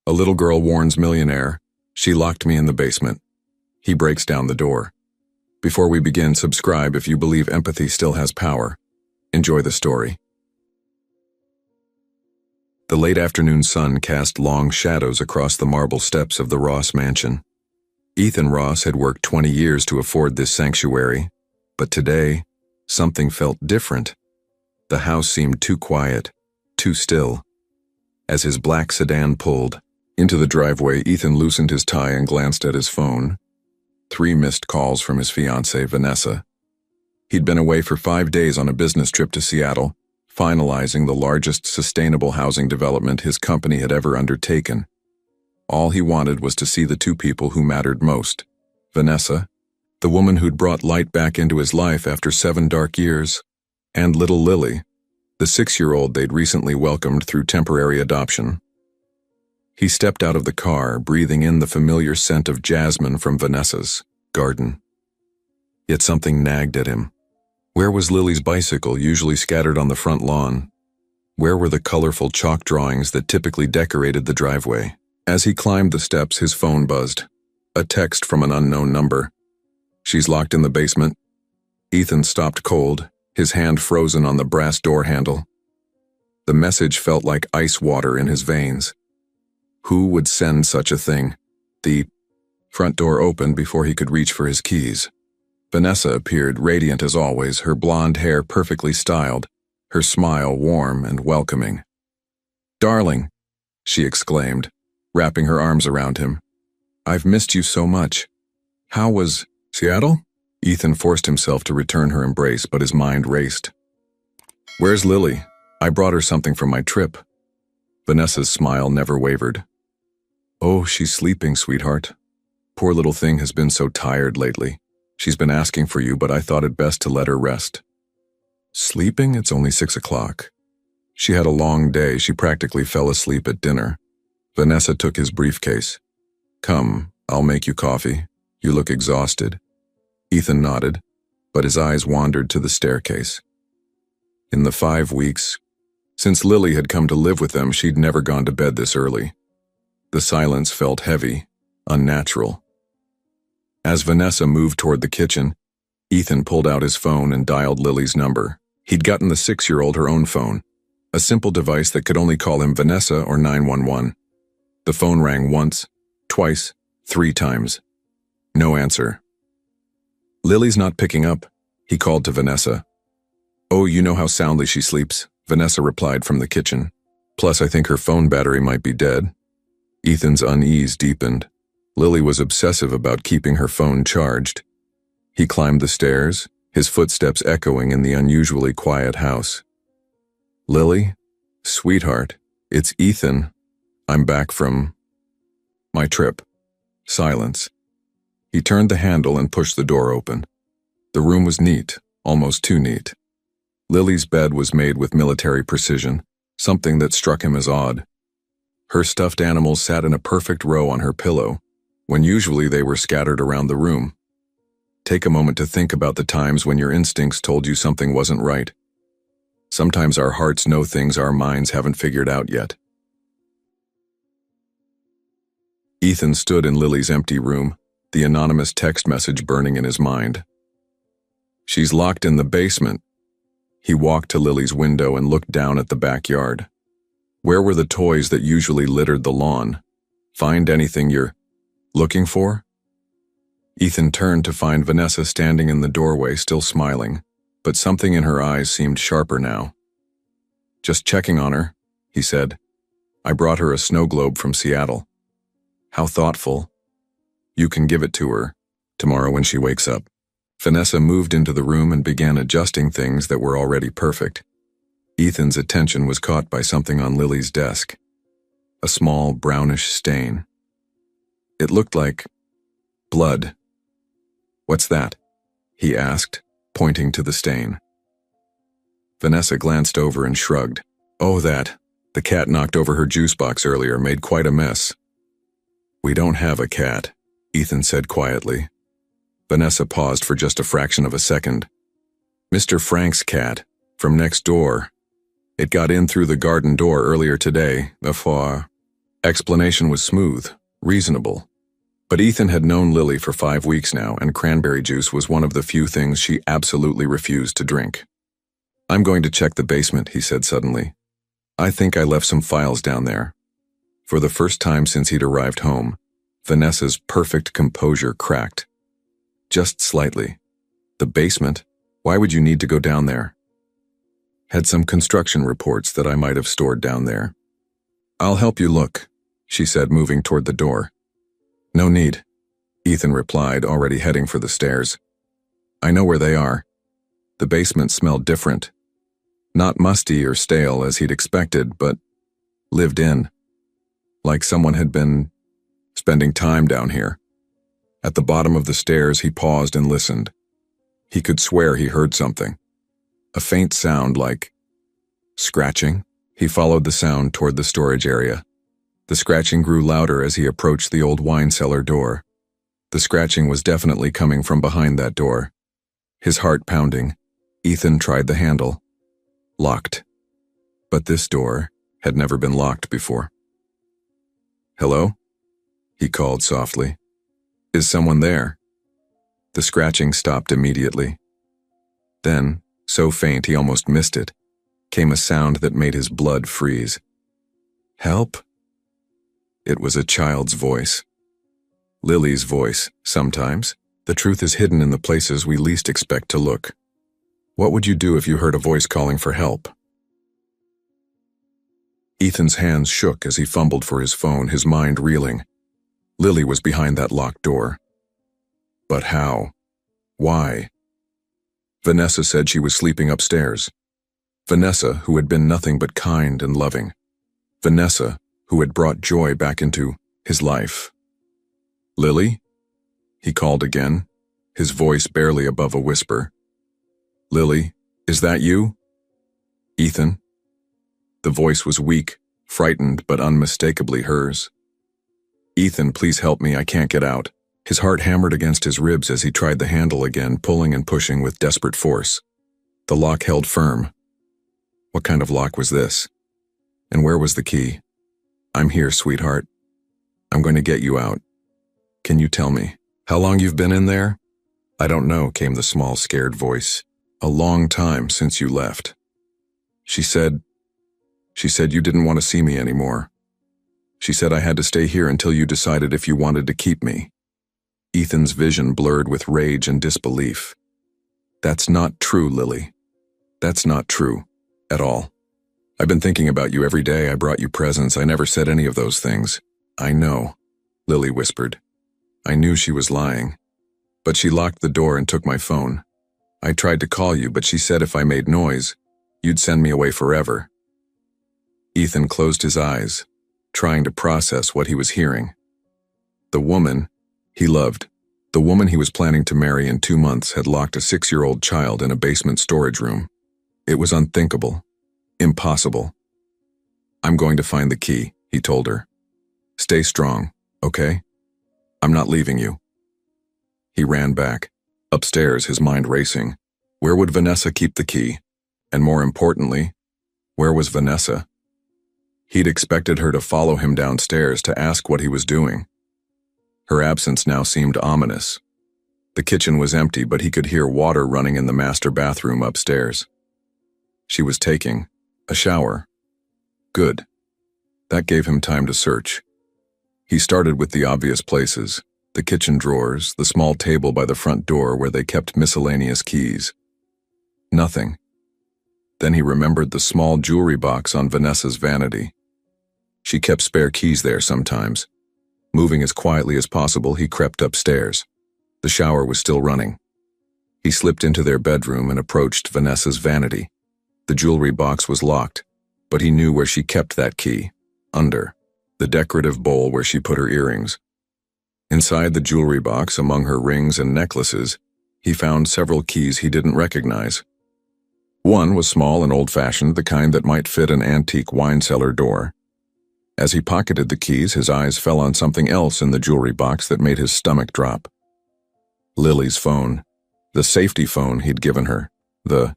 A little girl warns Millionaire, "She locked me in the basement." He breaks down the door. Before we begin, subscribe if you believe empathy still has power. Enjoy the story. The late afternoon sun cast long shadows across the marble steps of the Ross mansion. Ethan Ross had worked 20 years to afford this sanctuary, but today, something felt different. The house seemed too quiet, too still. As his black sedan pulled into the driveway, Ethan loosened his tie and glanced at his phone. 3 missed calls from his fiancée, Vanessa. He'd been away for 5 days on a business trip to Seattle, finalizing the largest sustainable housing development his company had ever undertaken. All he wanted was to see the 2 people who mattered most: Vanessa, the woman who'd brought light back into his life after 7 dark years, and little Lily, the 6-year-old they'd recently welcomed through temporary adoption. He stepped out of the car, breathing in the familiar scent of jasmine from Vanessa's garden. Yet something nagged at him. Where was Lily's bicycle, usually scattered on the front lawn? Where were the colorful chalk drawings that typically decorated the driveway? As he climbed the steps, his phone buzzed. A text from an unknown number. "She's locked in the basement." Ethan stopped cold, his hand frozen on the brass door handle. The message felt like ice water in his veins. Who would send such a thing? The front door opened before he could reach for his keys. Vanessa appeared, radiant as always, her blonde hair perfectly styled, her smile warm and welcoming. "Darling," she exclaimed, wrapping her arms around him. "I've missed you so much. How was Seattle?" Ethan forced himself to return her embrace, but his mind raced. "Where's Lily? I brought her something from my trip." Vanessa's smile never wavered. "Oh, she's sleeping, sweetheart. Poor little thing has been so tired lately. She's been asking for you, but I thought it best to let her rest." "Sleeping? It's only 6 o'clock. She had a long day. She practically fell asleep at dinner." Vanessa took his briefcase. "Come, I'll make you coffee. You look exhausted." Ethan nodded, but his eyes wandered to the staircase. In the 5 weeks since Lily had come to live with them, she'd never gone to bed this early. The silence felt heavy, unnatural. As Vanessa moved toward the kitchen, Ethan pulled out his phone and dialed Lily's number. He'd gotten the 6-year-old her own phone, a simple device that could only call him Vanessa or 911. The phone rang once, twice, 3 times. No answer. "Lily's not picking up," he called to Vanessa. "Oh, you know how soundly she sleeps," Vanessa replied from the kitchen. "Plus, I think her phone battery might be dead." Ethan's unease deepened. Lily was obsessive about keeping her phone charged. He climbed the stairs, his footsteps echoing in the unusually quiet house. "Lily? Sweetheart, it's Ethan. I'm back from my trip." Silence. He turned the handle and pushed the door open. The room was neat, almost too neat. Lily's bed was made with military precision, something that struck him as odd. Her stuffed animals sat in a perfect row on her pillow, when usually they were scattered around the room. Take a moment to think about the times when your instincts told you something wasn't right. Sometimes our hearts know things our minds haven't figured out yet. Ethan stood in Lily's empty room, the anonymous text message burning in his mind. "She's locked in the basement." He walked to Lily's window and looked down at the backyard. Where were the toys that usually littered the lawn? "Find anything you're looking for?" Ethan turned to find Vanessa standing in the doorway, still smiling, but something in her eyes seemed sharper now. "Just checking on her," he said. "I brought her a snow globe from Seattle." "How thoughtful." "You can give it to her tomorrow when she wakes up." Vanessa moved into the room and began adjusting things that were already perfect. Ethan's attention was caught by something on Lily's desk. A small, brownish stain. It looked like blood. "What's that?" he asked, pointing to the stain. Vanessa glanced over and shrugged. "Oh, that. The cat knocked over her juice box earlier, made quite a mess." "We don't have a cat," Ethan said quietly. Vanessa paused for just a fraction of a second. "Mr. Frank's cat, from next door. It got in through the garden door earlier today, before." Explanation was smooth, reasonable. But Ethan had known Lily for 5 weeks now, and cranberry juice was one of the few things she absolutely refused to drink. "I'm going to check the basement," he said suddenly. "I think I left some files down there." For the first time since he'd arrived home, Vanessa's perfect composure cracked. Just slightly. "The basement? Why would you need to go down there?" "Had some construction reports that I might have stored down there." "I'll help you look," she said, moving toward the door. "No need," Ethan replied, already heading for the stairs. "I know where they are." The basement smelled different. Not musty or stale as he'd expected, but lived in. Like someone had been spending time down here. At the bottom of the stairs, he paused and listened. He could swear he heard something. A faint sound like scratching. He followed the sound toward the storage area. The scratching grew louder as he approached the old wine cellar door. The scratching was definitely coming from behind that door. His heart pounding, Ethan tried the handle. Locked. But this door had never been locked before. "Hello?" he called softly. "Is someone there?" The scratching stopped immediately. Then, so faint he almost missed it, came a sound that made his blood freeze. "Help?" It was a child's voice. Lily's voice, sometimes. The truth is hidden in the places we least expect to look. What would you do if you heard a voice calling for help? Ethan's hands shook as he fumbled for his phone, his mind reeling. Lily was behind that locked door. But how? Why? Vanessa said she was sleeping upstairs. Vanessa, who had been nothing but kind and loving. Vanessa, who had brought joy back into his life. "Lily?" he called again, his voice barely above a whisper. "Lily, is that you?" "Ethan?" The voice was weak, frightened, but unmistakably hers. "Ethan, please help me, I can't get out." His heart hammered against his ribs as he tried the handle again, pulling and pushing with desperate force. The lock held firm. What kind of lock was this? And where was the key? "I'm here, sweetheart. I'm going to get you out. Can you tell me how long you've been in there?" "I don't know," came the small, scared voice. "A long time since you left." She said you didn't want to see me anymore. She said I had to stay here until you decided if you wanted to keep me." Ethan's vision blurred with rage and disbelief. "That's not true, Lily. That's not true. At all. I've been thinking about you every day. I brought you presents. I never said any of those things." "I know," Lily whispered. I knew she was lying. But she locked the door and took my phone. I tried to call you, but she said if I made noise, you'd send me away forever. Ethan closed his eyes, trying to process what he was hearing. The woman he loved, the woman he was planning to marry in 2 months, had locked a 6-year-old child in a basement storage room. It was unthinkable. Impossible. "I'm going to find the key," he told her. "Stay strong, okay? I'm not leaving you." He ran back, upstairs, his mind racing. Where would Vanessa keep the key? And more importantly, where was Vanessa? He'd expected her to follow him downstairs to ask what he was doing. Her absence now seemed ominous. The kitchen was empty, but he could hear water running in the master bathroom upstairs. She was taking a shower. Good. That gave him time to search. He started with the obvious places, the kitchen drawers, the small table by the front door where they kept miscellaneous keys. Nothing. Then he remembered the small jewelry box on Vanessa's vanity. She kept spare keys there sometimes. Moving as quietly as possible, he crept upstairs. The shower was still running. He slipped into their bedroom and approached Vanessa's vanity. The jewelry box was locked, but he knew where she kept that key, under the decorative bowl where she put her earrings. Inside the jewelry box, among her rings and necklaces, he found several keys he didn't recognize. One was small and old-fashioned, the kind that might fit an antique wine cellar door. As he pocketed the keys, his eyes fell on something else in the jewelry box that made his stomach drop. Lily's phone. The safety phone he'd given her. The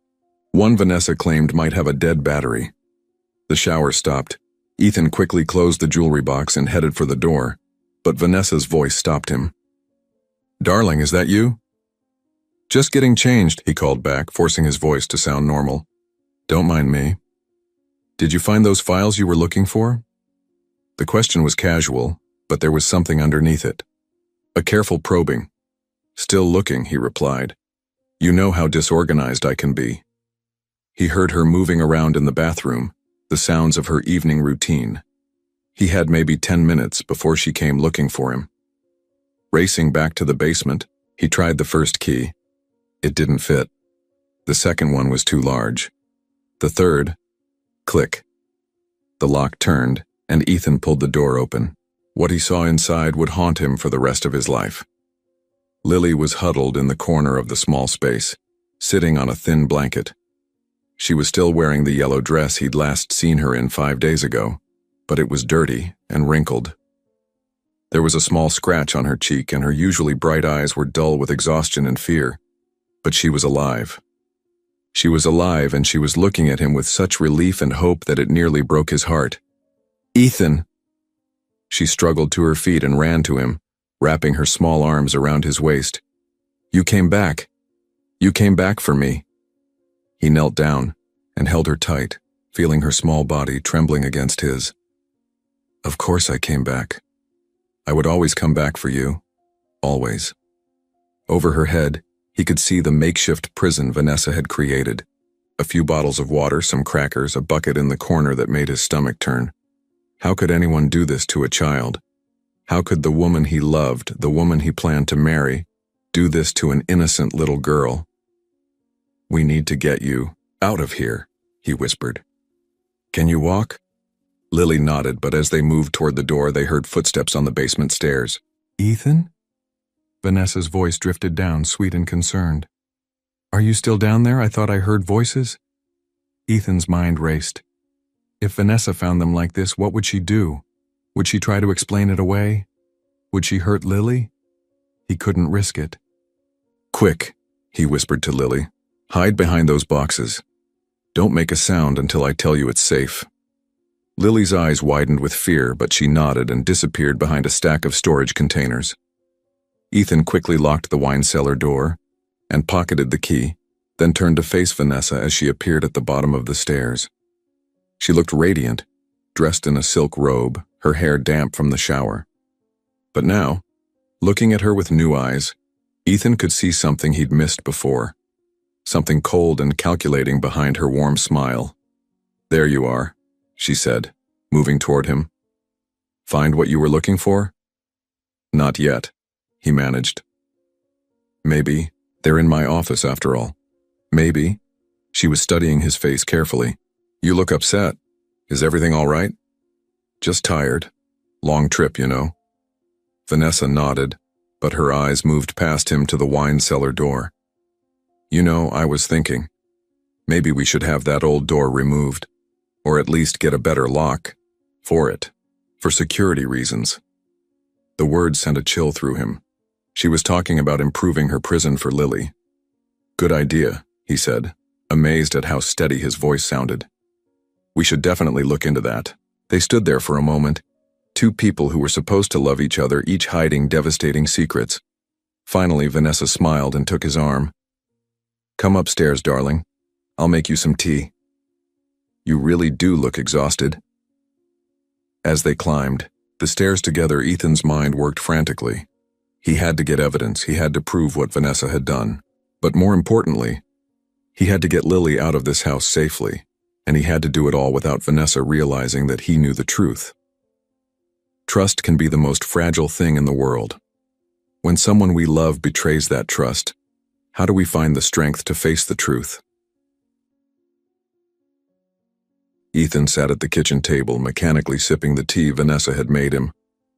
one Vanessa claimed might have a dead battery. The shower stopped. Ethan quickly closed the jewelry box and headed for the door, but Vanessa's voice stopped him. "Darling, is that you?" "Just getting changed," he called back, forcing his voice to sound normal. "Don't mind me. Did you find those files you were looking for?" The question was casual, but there was something underneath it. A careful probing. "Still looking," he replied. "You know how disorganized I can be." He heard her moving around in the bathroom, the sounds of her evening routine. He had maybe 10 minutes before she came looking for him. Racing back to the basement, he tried the first key. It didn't fit. The second one was too large. The third, click. The lock turned, and Ethan pulled the door open. What he saw inside would haunt him for the rest of his life. Lily was huddled in the corner of the small space, sitting on a thin blanket. She was still wearing the yellow dress he'd last seen her in 5 days ago, but it was dirty and wrinkled. There was a small scratch on her cheek, and her usually bright eyes were dull with exhaustion and fear. But she was alive. She was alive, and she was looking at him with such relief and hope that it nearly broke his heart. "Ethan!" She struggled to her feet and ran to him, wrapping her small arms around his waist. "You came back. You came back for me." He knelt down and held her tight, feeling her small body trembling against his. "Of course I came back. I would always come back for you. Always." Over her head, he could see the makeshift prison Vanessa had created. A few bottles of water, some crackers, a bucket in the corner that made his stomach turn. How could anyone do this to a child? How could the woman he loved, the woman he planned to marry, do this to an innocent little girl? "We need to get you out of here," he whispered. "Can you walk?" Lily nodded, but as they moved toward the door, they heard footsteps on the basement stairs. "Ethan?" Vanessa's voice drifted down, sweet and concerned. "Are you still down there? I thought I heard voices." Ethan's mind raced. If Vanessa found them like this, what would she do? Would she try to explain it away? Would she hurt Lily? He couldn't risk it. "Quick," he whispered to Lily. "Hide behind those boxes. Don't make a sound until I tell you it's safe." Lily's eyes widened with fear, but she nodded and disappeared behind a stack of storage containers. Ethan quickly locked the wine cellar door and pocketed the key, then turned to face Vanessa as she appeared at the bottom of the stairs. She looked radiant, dressed in a silk robe, her hair damp from the shower. But now, looking at her with new eyes, Ethan could see something he'd missed before. Something cold and calculating behind her warm smile. "There you are," she said, moving toward him. "Find what you were looking for?" "Not yet," he managed. "Maybe they're in my office after all. Maybe." She was studying his face carefully. "You look upset. Is everything all right?" "Just tired. Long trip, you know." Vanessa nodded, but her eyes moved past him to the wine cellar door. "You know, I was thinking, maybe we should have that old door removed, or at least get a better lock for it, for security reasons." The words sent a chill through him. She was talking about improving her prison for Lily. "Good idea," he said, amazed at how steady his voice sounded. "We should definitely look into that." They stood there for a moment, two people who were supposed to love each other, each hiding devastating secrets. Finally, Vanessa smiled and took his arm. "Come upstairs, darling. I'll make you some tea. You really do look exhausted." As they climbed the stairs together, Ethan's mind worked frantically. He had to get evidence, he had to prove what Vanessa had done. But more importantly, he had to get Lily out of this house safely, and he had to do it all without Vanessa realizing that he knew the truth. Trust can be the most fragile thing in the world. When someone we love betrays that trust, how do we find the strength to face the truth? Ethan sat at the kitchen table, mechanically sipping the tea Vanessa had made him,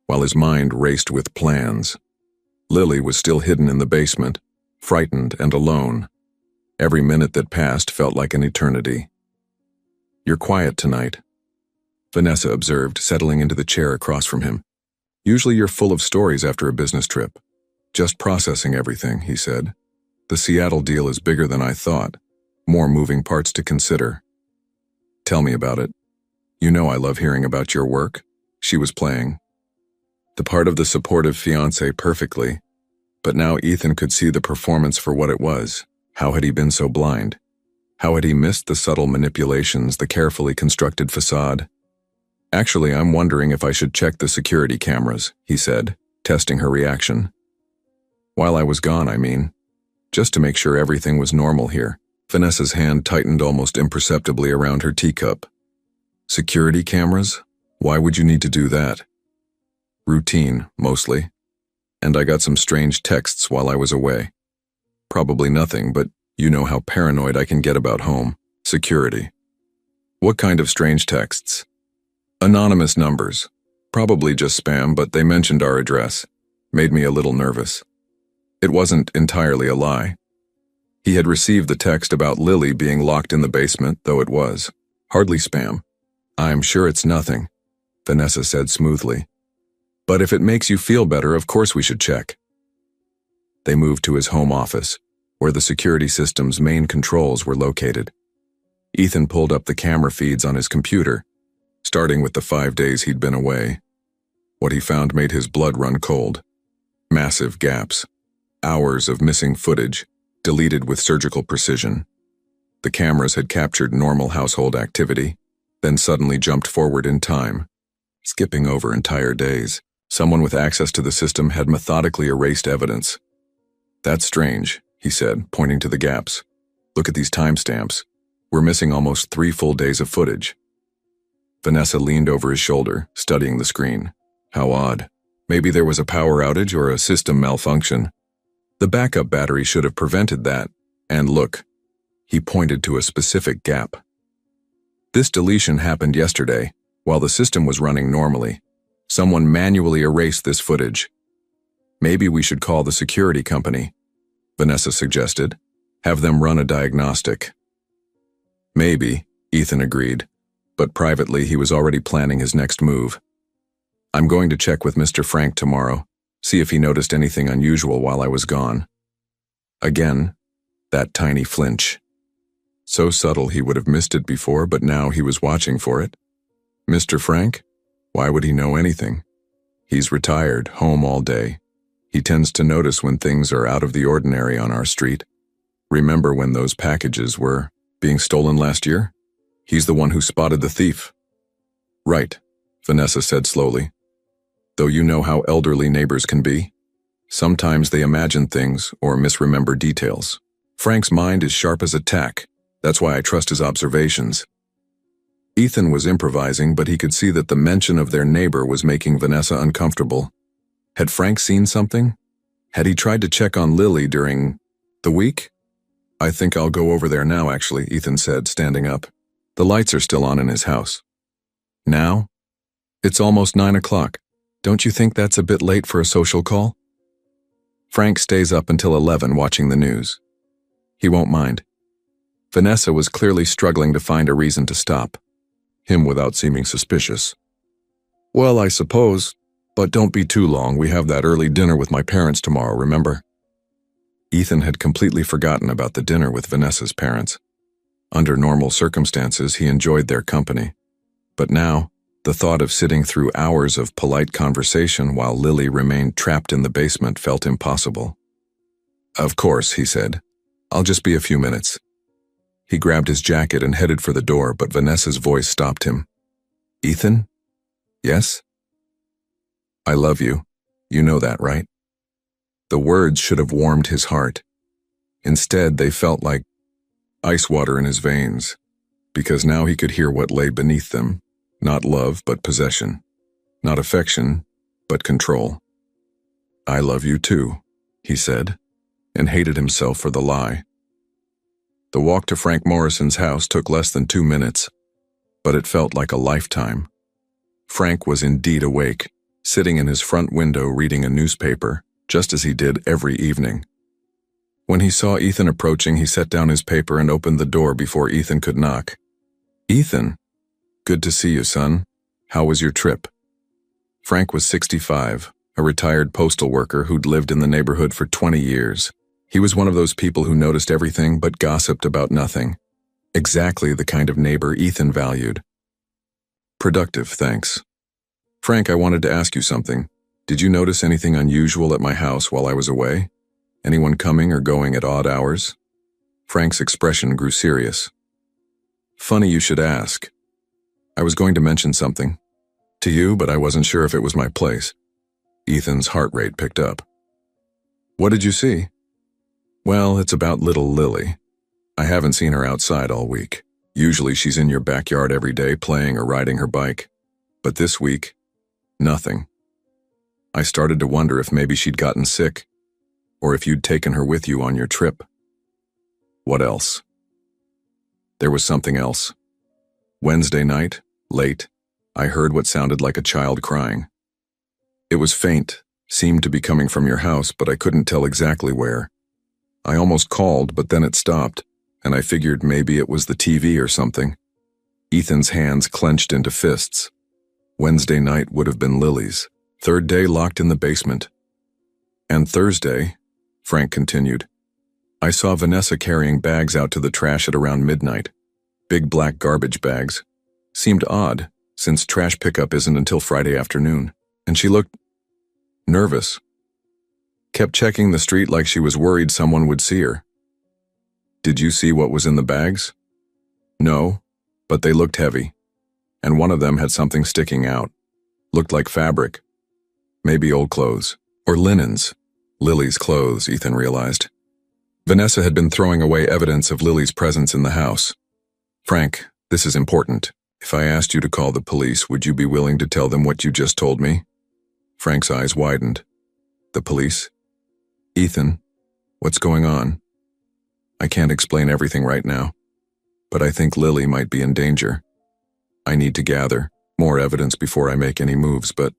while his mind raced with plans. Lily was still hidden in the basement, frightened and alone. Every minute that passed felt like an eternity. "You're quiet tonight," Vanessa observed, settling into the chair across from him. "Usually you're full of stories after a business trip." "Just processing everything," he said. "The Seattle deal is bigger than I thought. More moving parts to consider." "Tell me about it." You know I love hearing about your work. She was playing the part of the supportive fiancé perfectly, but now Ethan could see the performance for what it was. How had he been so blind? How had he missed the subtle manipulations, the carefully constructed facade? Actually, I'm wondering if I should check the security cameras, he said, testing her reaction. While I was gone, I mean. Just to make sure everything was normal here. Vanessa's hand tightened almost imperceptibly around her teacup. Security cameras? Why would you need to do that? Routine, mostly. And I got some strange texts while I was away. Probably nothing, but you know how paranoid I can get about home. Security. What kind of strange texts? Anonymous numbers. Probably just spam, but they mentioned our address. Made me a little nervous. It wasn't entirely a lie. He had received the text about Lily being locked in the basement, though it was. Hardly spam. I'm sure it's nothing, Vanessa said smoothly. But if it makes you feel better, of course we should check. They moved to his home office, where the security system's main controls were located. Ethan pulled up the camera feeds on his computer, starting with the 5 days he'd been away. What he found made his blood run cold. Massive gaps. Hours of missing footage, deleted with surgical precision. The cameras had captured normal household activity, then suddenly jumped forward in time, skipping over entire days. Someone with access to the system had methodically erased evidence. That's strange, he said, pointing to the gaps. Look at these timestamps. We're missing almost 3 full days of footage. Vanessa leaned over his shoulder, studying the screen. How odd. Maybe there was a power outage or a system malfunction. The backup battery should have prevented that. And look, he pointed to a specific gap. This deletion happened yesterday, while the system was running normally. Someone manually erased this footage. Maybe we should call the security company, Vanessa suggested. Have them run a diagnostic. Maybe, Ethan agreed, but privately he was already planning his next move. I'm going to check with Mr. Frank tomorrow, see if he noticed anything unusual while I was gone. Again, that tiny flinch. So subtle he would have missed it before, but now he was watching for it. Mr. Frank? Why would he know anything? He's retired, home all day. He tends to notice when things are out of the ordinary on our street. Remember when those packages were being stolen last year? He's the one who spotted the thief. Right, Vanessa said slowly. Though you know how elderly neighbors can be. Sometimes they imagine things or misremember details. Frank's mind is sharp as a tack. That's why I trust his observations. Ethan was improvising, but he could see that the mention of their neighbor was making Vanessa uncomfortable. Had Frank seen something? Had he tried to check on Lily during the week? I think I'll go over there now, actually, Ethan said, standing up. The lights are still on in his house. Now? It's almost 9 o'clock. Don't you think that's a bit late for a social call? Frank stays up until 11 watching the news. He won't mind. Vanessa was clearly struggling to find a reason to stop him without seeming suspicious. Well, I suppose, but don't be too long. We have that early dinner with my parents tomorrow, remember? Ethan had completely forgotten about the dinner with Vanessa's parents. Under normal circumstances, he enjoyed their company. But now, the thought of sitting through hours of polite conversation while Lily remained trapped in the basement felt impossible. Of course, he said. I'll just be a few minutes. He grabbed his jacket and headed for the door, but Vanessa's voice stopped him. Ethan? Yes? I love you. You know that, right? The words should have warmed his heart. Instead, they felt like ice water in his veins, because now he could hear what lay beneath them. Not love, but possession. Not affection, but control. I love you too, he said, and hated himself for the lie. The walk to Frank Morrison's house took less than 2 minutes, but it felt like a lifetime. Frank was indeed awake, sitting in his front window reading a newspaper, just as he did every evening. When he saw Ethan approaching, he set down his paper and opened the door before Ethan could knock. Ethan? Good to see you, son. How was your trip? Frank was 65, a retired postal worker who'd lived in the neighborhood for 20 years. He was one of those people who noticed everything but gossiped about nothing. Exactly the kind of neighbor Ethan valued. Productive, thanks. Frank, I wanted to ask you something. Did you notice anything unusual at my house while I was away? Anyone coming or going at odd hours? Frank's expression grew serious. Funny you should ask. I was going to mention something to you, but I wasn't sure if it was my place. Ethan's heart rate picked up. What did you see? Well, it's about little Lily. I haven't seen her outside all week. Usually she's in your backyard every day playing or riding her bike. But this week, nothing. I started to wonder if maybe she'd gotten sick, or if you'd taken her with you on your trip. What else? There was something else. Wednesday night, late, I heard what sounded like a child crying. It was faint, seemed to be coming from your house, but I couldn't tell exactly where. I almost called, but then it stopped, and I figured maybe it was the TV or something. Ethan's hands clenched into fists. Wednesday night would have been Lily's. Third day locked in the basement. And Thursday, Frank continued, I saw Vanessa carrying bags out to the trash at around midnight. Big black garbage bags. Seemed odd, since trash pickup isn't until Friday afternoon. And she looked nervous. Kept checking the street like she was worried someone would see her. Did you see what was in the bags? No, but they looked heavy. And one of them had something sticking out. Looked like fabric. Maybe old clothes. Or linens. Lily's clothes, Ethan realized. Vanessa had been throwing away evidence of Lily's presence in the house. Frank, this is important. If I asked you to call the police, would you be willing to tell them what you just told me? Frank's eyes widened. The police? Ethan, what's going on? I can't explain everything right now, but I think Lily might be in danger. I need to gather more evidence before I make any moves, but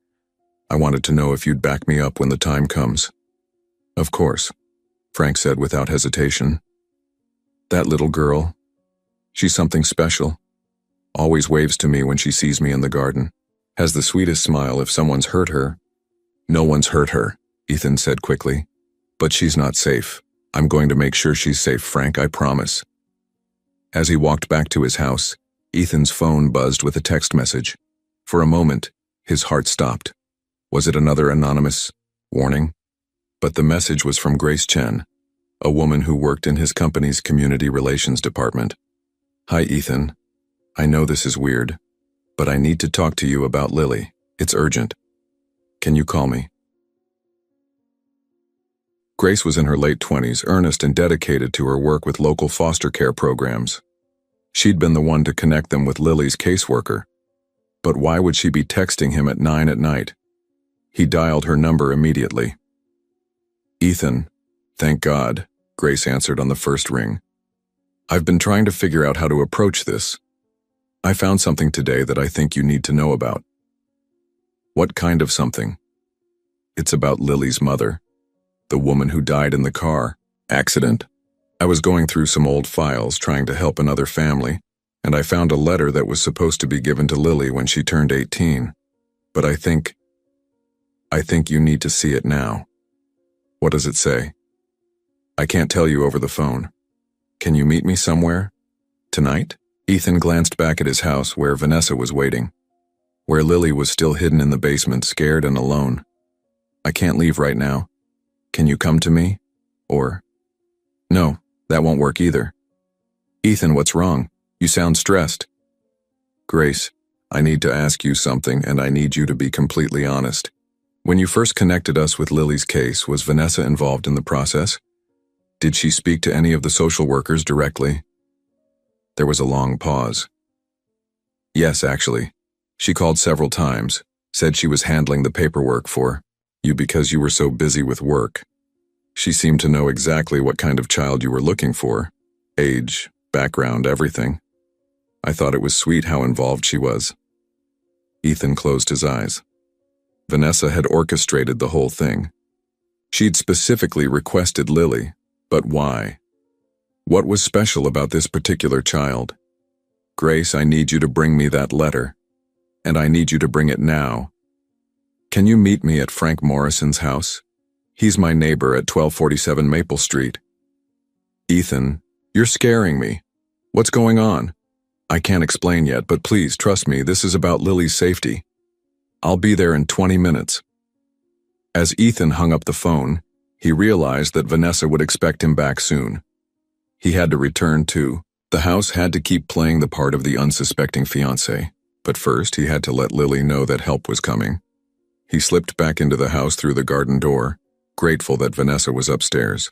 I wanted to know if you'd back me up when the time comes. Of course, Frank said without hesitation. That little girl, she's something special. Always waves to me when she sees me in the garden. Has the sweetest smile if someone's hurt her. No one's hurt her, Ethan said quickly. But she's not safe. I'm going to make sure she's safe, Frank, I promise. As he walked back to his house, Ethan's phone buzzed with a text message. For a moment, his heart stopped. Was it another anonymous warning? But the message was from Grace Chen, a woman who worked in his company's community relations department. Hi, Ethan. I know this is weird, but I need to talk to you about Lily. It's urgent. Can you call me? Grace was in her late 20s, earnest and dedicated to her work with local foster care programs. She'd been the one to connect them with Lily's caseworker. But why would she be texting him at 9 at night? He dialed her number immediately. Ethan, thank God, Grace answered on the first ring. I've been trying to figure out how to approach this. I found something today that I think you need to know about. What kind of something? It's about Lily's mother, the woman who died in the car accident. I was going through some old files trying to help another family, and I found a letter that was supposed to be given to Lily when she turned 18. But I think you need to see it now. What does it say? I can't tell you over the phone. Can you meet me somewhere? Tonight? Ethan glanced back at his house where Vanessa was waiting, where Lily was still hidden in the basement, scared and alone. I can't leave right now. Can you come to me? Or, no, that won't work either. Ethan, what's wrong? You sound stressed. Grace, I need to ask you something, and I need you to be completely honest. When you first connected us with Lily's case, was Vanessa involved in the process? Did she speak to any of the social workers directly? There was a long pause. Yes, actually. She called several times, said she was handling the paperwork for you because you were so busy with work. She seemed to know exactly what kind of child you were looking for. Age, background, everything. I thought it was sweet how involved she was. Ethan closed his eyes. Vanessa had orchestrated the whole thing. She'd specifically requested Lily, but why? What was special about this particular child? Grace, I need you to bring me that letter, and I need you to bring it now. Can you meet me at Frank Morrison's house? He's my neighbor at 1247 Maple Street. Ethan, you're scaring me. What's going on? I can't explain yet, but please trust me, this is about Lily's safety. I'll be there in 20 minutes. As Ethan hung up the phone, he realized that Vanessa would expect him back soon. He had to return too. The house had to keep playing the part of the unsuspecting fiancé, but first he had to let Lily know that help was coming. He slipped back into the house through the garden door, grateful that Vanessa was upstairs.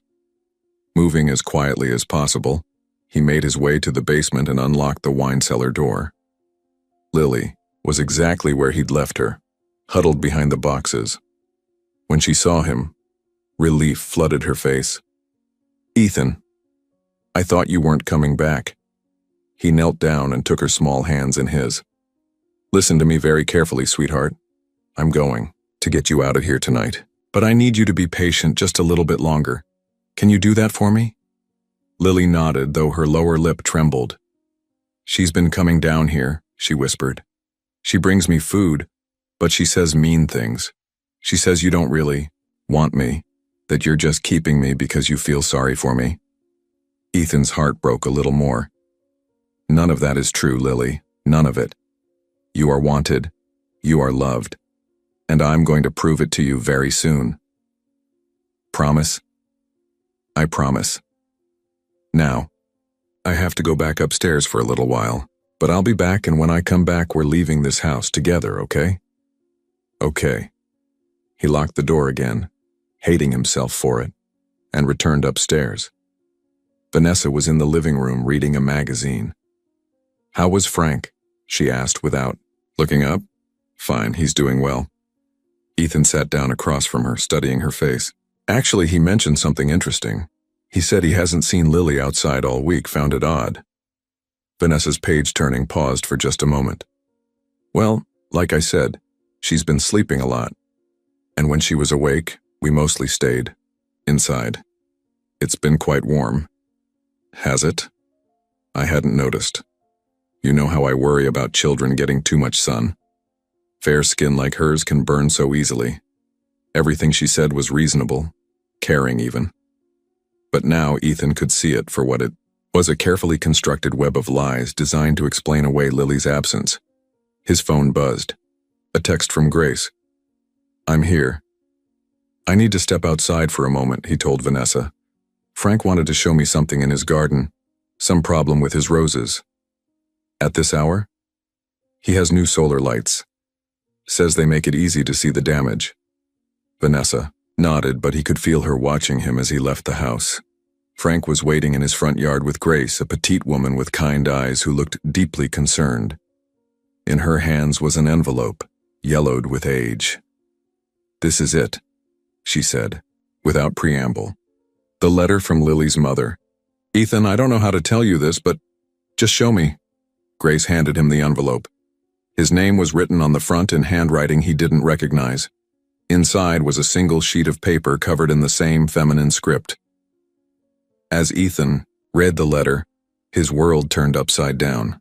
Moving as quietly as possible, he made his way to the basement and unlocked the wine cellar door. Lily was exactly where he'd left her, huddled behind the boxes. When she saw him, relief flooded her face. "Ethan, I thought you weren't coming back." He knelt down and took her small hands in his. "Listen to me very carefully, sweetheart. I'm going to get you out of here tonight, but I need you to be patient just a little bit longer. Can you do that for me?" Lily nodded, though her lower lip trembled. "She's been coming down here," she whispered. "She brings me food, but she says mean things. She says you don't really want me, that you're just keeping me because you feel sorry for me." Ethan's heart broke a little more. "None of that is true, Lily. None of it. You are wanted. You are loved. And I'm going to prove it to you very soon. Promise?" "I promise. Now, I have to go back upstairs for a little while, but I'll be back, and when I come back, we're leaving this house together, okay?" "Okay." He locked the door again, hating himself for it, and returned upstairs. Vanessa was in the living room reading a magazine. "How was Frank?" she asked without looking up. "Fine, he's doing well." Ethan sat down across from her, studying her face. "Actually, he mentioned something interesting. He said he hasn't seen Lily outside all week, found it odd." Vanessa's page-turning paused for just a moment. "Well, like I said, she's been sleeping a lot. And when she was awake, we mostly stayed inside. It's been quite warm." "Has it?" "I hadn't noticed. You know how I worry about children getting too much sun. Fair skin like hers can burn so easily." Everything she said was reasonable, caring even. But now Ethan could see it for what it was, a carefully constructed web of lies designed to explain away Lily's absence. His phone buzzed. A text from Grace. "I'm here." "I need to step outside for a moment," he told Vanessa. "Frank wanted to show me something in his garden, some problem with his roses." "At this hour?" "He has new solar lights. Says they make it easy to see the damage." Vanessa nodded, but he could feel her watching him as he left the house. Frank was waiting in his front yard with Grace, a petite woman with kind eyes who looked deeply concerned. In her hands was an envelope, yellowed with age. "This is it," she said, without preamble. "The letter from Lily's mother. Ethan, I don't know how to tell you this, but just show me." Grace handed him the envelope. His name was written on the front in handwriting he didn't recognize. Inside was a single sheet of paper covered in the same feminine script. As Ethan read the letter, his world turned upside down.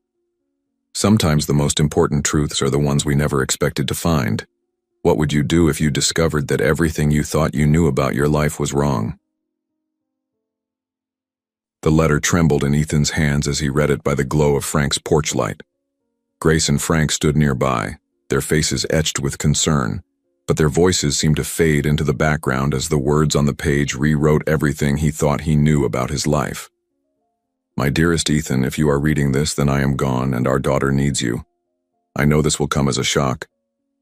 Sometimes the most important truths are the ones we never expected to find. What would you do if you discovered that everything you thought you knew about your life was wrong? The letter trembled in Ethan's hands as he read it by the glow of Frank's porch light. Grace and Frank stood nearby, their faces etched with concern, but their voices seemed to fade into the background as the words on the page rewrote everything he thought he knew about his life. "My dearest Ethan, if you are reading this, then I am gone and our daughter needs you. I know this will come as a shock.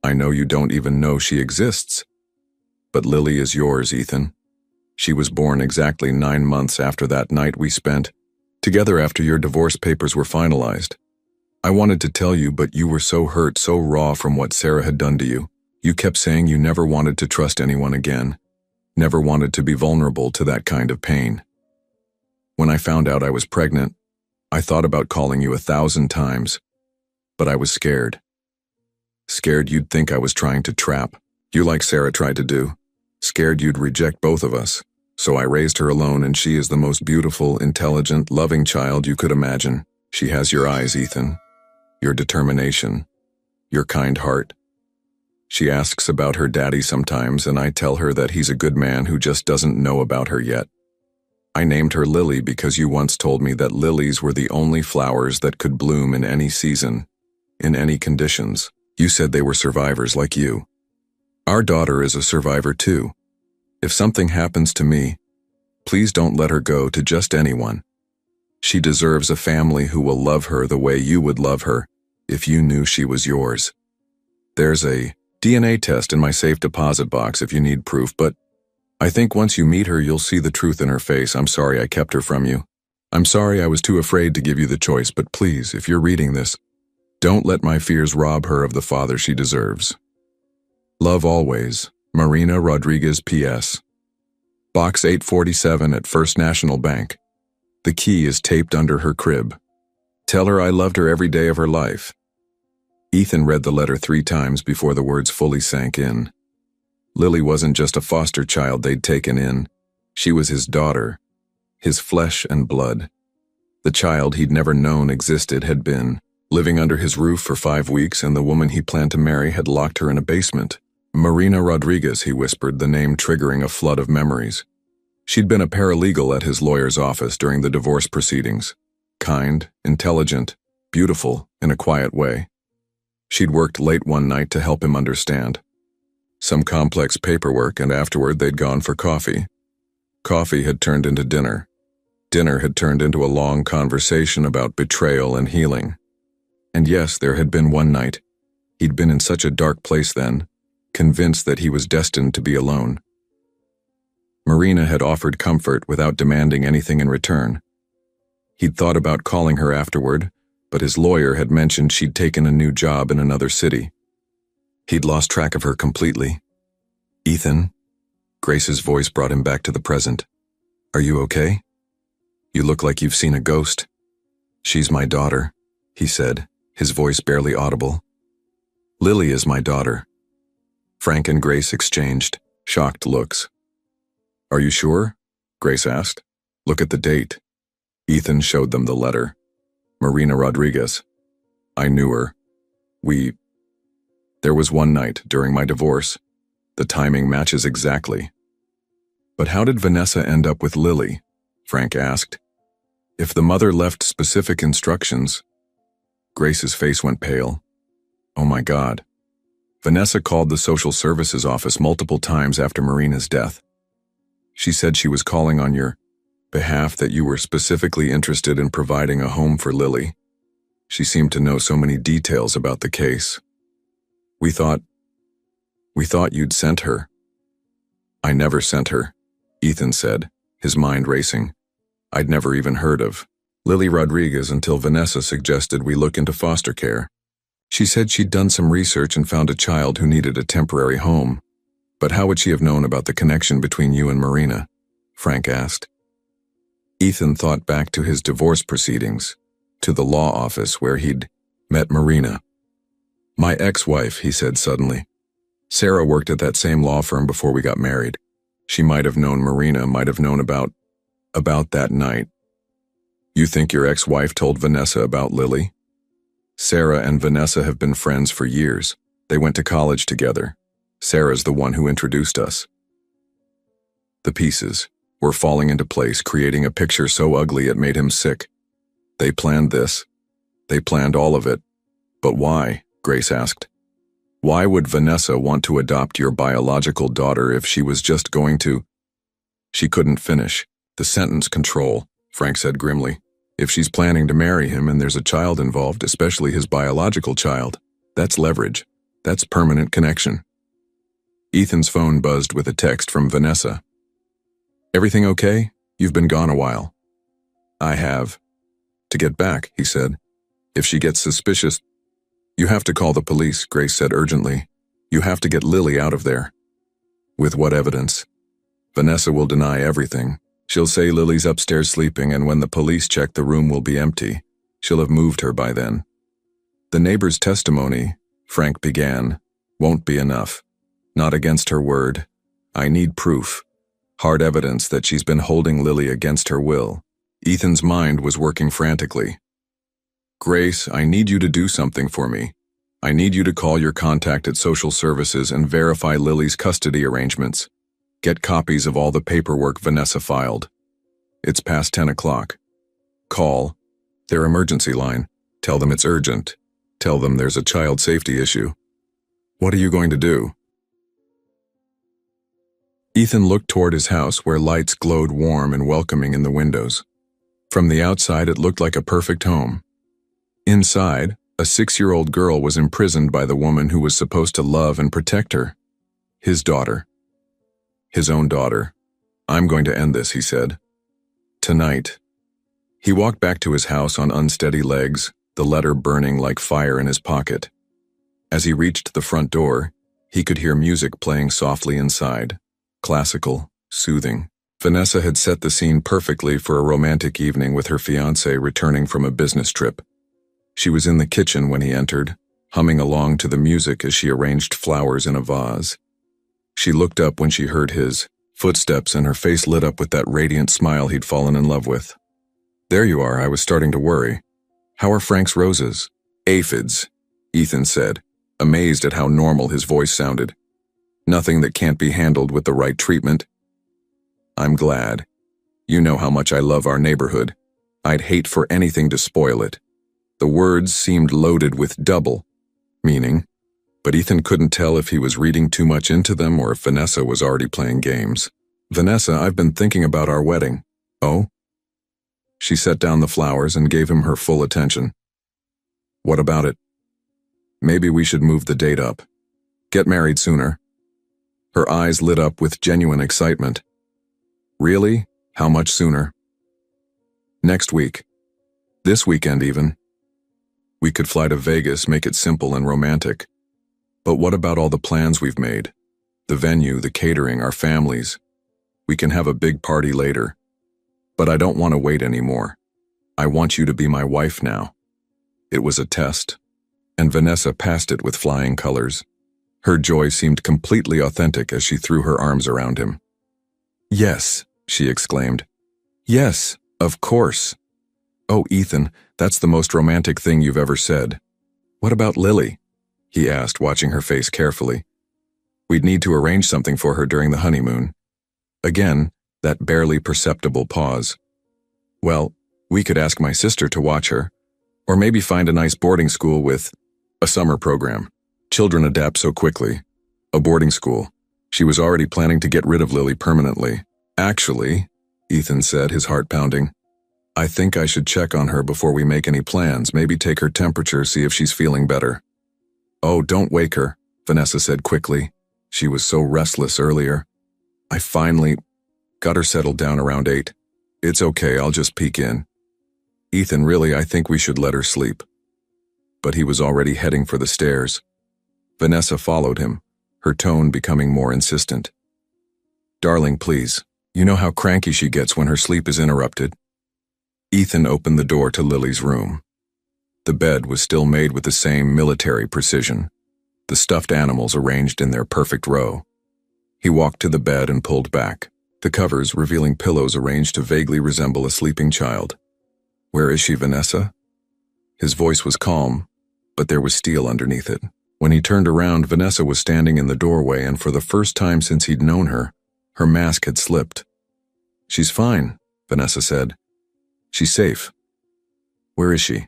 I know you don't even know she exists. But Lily is yours, Ethan. She was born exactly 9 months after that night we spent together after your divorce papers were finalized. I wanted to tell you, but you were so hurt, so raw from what Sarah had done to you. You kept saying you never wanted to trust anyone again, never wanted to be vulnerable to that kind of pain. When I found out I was pregnant, I thought about calling you 1,000 times, but I was scared. Scared you'd think I was trying to trap you like Sarah tried to do. Scared you'd reject both of us. So I raised her alone, and she is the most beautiful, intelligent, loving child you could imagine. She has your eyes, Ethan, your determination, your kind heart. She asks about her daddy sometimes, and I tell her that he's a good man who just doesn't know about her yet. I named her Lily because you once told me that lilies were the only flowers that could bloom in any season, in any conditions. You said they were survivors like you. Our daughter is a survivor too. If something happens to me, please don't let her go to just anyone. She deserves a family who will love her the way you would love her if you knew she was yours. There's a DNA test in my safe deposit box if you need proof, but I think once you meet her, you'll see the truth in her face. I'm sorry I kept her from you. I'm sorry I was too afraid to give you the choice, but please, if you're reading this, don't let my fears rob her of the father she deserves. Love always, Marina Rodriguez P.S. Box 847 at First National Bank. The key is taped under her crib. Tell her I loved her every day of her life. Ethan read the letter 3 times before the words fully sank in. Lily wasn't just a foster child they'd taken in. She was his daughter, his flesh and blood. The child he'd never known existed had been living under his roof for 5 weeks, and the woman he planned to marry had locked her in a basement. Marina Rodriguez, he whispered, the name triggering a flood of memories. She'd been a paralegal at his lawyer's office during the divorce proceedings. Kind, intelligent, beautiful in a quiet way. She'd worked late one night to help him understand some complex paperwork, and afterward they'd gone for coffee. Coffee had turned into dinner. Dinner had turned into a long conversation about betrayal and healing. And yes, there had been one night. He'd been in such a dark place then, convinced that he was destined to be alone. Marina had offered comfort without demanding anything in return. He'd thought about calling her afterward, but his lawyer had mentioned she'd taken a new job in another city. He'd lost track of her completely. Ethan? Grace's voice brought him back to the present. Are you okay? You look like you've seen a ghost. She's my daughter, he said, his voice barely audible. Lily is my daughter. Frank and Grace exchanged shocked looks. Are you sure? Grace asked. Look at the date. Ethan showed them the letter. Marina Rodriguez. I knew her. There was one night during my divorce. The timing matches exactly. But how did Vanessa end up with Lily? Frank asked. If the mother left specific instructions. Grace's face went pale. Oh my God. Vanessa called the social services office multiple times after Marina's death. She said she was calling on your behalf, that you were specifically interested in providing a home for Lily. She seemed to know so many details about the case. We thought you'd sent her. I never sent her, Ethan said, his mind racing. I'd never even heard of Lily Rodriguez until Vanessa suggested we look into foster care. She said she'd done some research and found a child who needed a temporary home. But how would she have known about the connection between you and Marina? Frank asked. Ethan thought back to his divorce proceedings, to the law office where he'd met Marina. My ex-wife, he said suddenly. Sarah worked at that same law firm before we got married. She might have known Marina, might have known about that night. You think your ex-wife told Vanessa about Lily? Sarah and Vanessa have been friends for years. They went to college together. Sarah's the one who introduced us. The pieces were falling into place, creating a picture so ugly it made him sick. They planned this. They planned all of it. But why? Grace asked. Why would Vanessa want to adopt your biological daughter if she was just going to? She couldn't finish. The sentence control, Frank said grimly. If she's planning to marry him and there's a child involved, especially his biological child, that's leverage. That's permanent connection. Ethan's phone buzzed with a text from Vanessa. Everything okay? You've been gone a while. I have. To get back, he said. If she gets suspicious, you have to call the police, Grace said urgently. You have to get Lily out of there. With what evidence? Vanessa will deny everything. She'll say Lily's upstairs sleeping, and when the police check, the room will be empty. She'll have moved her by then. The neighbor's testimony, Frank began, won't be enough. Not against her word. I need proof. Hard evidence that she's been holding Lily against her will. Ethan's mind was working frantically. Grace, I need you to do something for me. I need you to call your contact at social services and verify Lily's custody arrangements. Get copies of all the paperwork Vanessa filed. It's past 10 o'clock. Call their emergency line. Tell them it's urgent. Tell them there's a child safety issue. What are you going to do? Ethan looked toward his house where lights glowed warm and welcoming in the windows. From the outside, it looked like a perfect home. Inside, a 6-year-old girl was imprisoned by the woman who was supposed to love and protect her. His daughter. His own daughter. I'm going to end this, he said. Tonight. He walked back to his house on unsteady legs, the letter burning like fire in his pocket. As he reached the front door, he could hear music playing softly inside. Classical, soothing. Vanessa had set the scene perfectly for a romantic evening with her fiancé returning from a business trip. She was in the kitchen when he entered, humming along to the music as she arranged flowers in a vase. She looked up when she heard his footsteps, and her face lit up with that radiant smile he'd fallen in love with. There you are, I was starting to worry. How are Frank's roses? Aphids, Ethan said, amazed at how normal his voice sounded. Nothing that can't be handled with the right treatment. I'm glad. You know how much I love our neighborhood. I'd hate for anything to spoil it. The words seemed loaded with double meaning, but Ethan couldn't tell if he was reading too much into them or if Vanessa was already playing games. Vanessa, I've been thinking about our wedding. Oh? She set down the flowers and gave him her full attention. What about it? Maybe we should move the date up. Get married sooner. Her eyes lit up with genuine excitement. Really? How much sooner? Next week. This weekend even. We could fly to Vegas, make it simple and romantic. But what about all the plans we've made? The venue, the catering, our families. We can have a big party later. But I don't want to wait anymore. I want you to be my wife now. It was a test, and Vanessa passed it with flying colors. Her joy seemed completely authentic as she threw her arms around him. Yes, she exclaimed. Yes, of course. Oh, Ethan, that's the most romantic thing you've ever said. What about Lily? He asked, watching her face carefully. We'd need to arrange something for her during the honeymoon. Again, that barely perceptible pause. Well, we could ask my sister to watch her, or maybe find a nice boarding school with a summer program. Children adapt so quickly. A boarding school. She was already planning to get rid of Lily permanently. Actually, Ethan said, his heart pounding, I think I should check on her before we make any plans, maybe take her temperature, see if she's feeling better. Oh, don't wake her, Vanessa said quickly. She was so restless earlier. I finally got her settled down around 8. It's okay, I'll just peek in. Ethan, really, I think we should let her sleep. But he was already heading for the stairs. Vanessa followed him, her tone becoming more insistent. Darling, please. You know how cranky she gets when her sleep is interrupted. Ethan opened the door to Lily's room. The bed was still made with the same military precision, the stuffed animals arranged in their perfect row. He walked to the bed and pulled back, the covers revealing pillows arranged to vaguely resemble a sleeping child. Where is she, Vanessa? His voice was calm, but there was steel underneath it. When he turned around, Vanessa was standing in the doorway, and for the first time since he'd known her, her mask had slipped. She's fine, Vanessa said. She's safe. Where is she?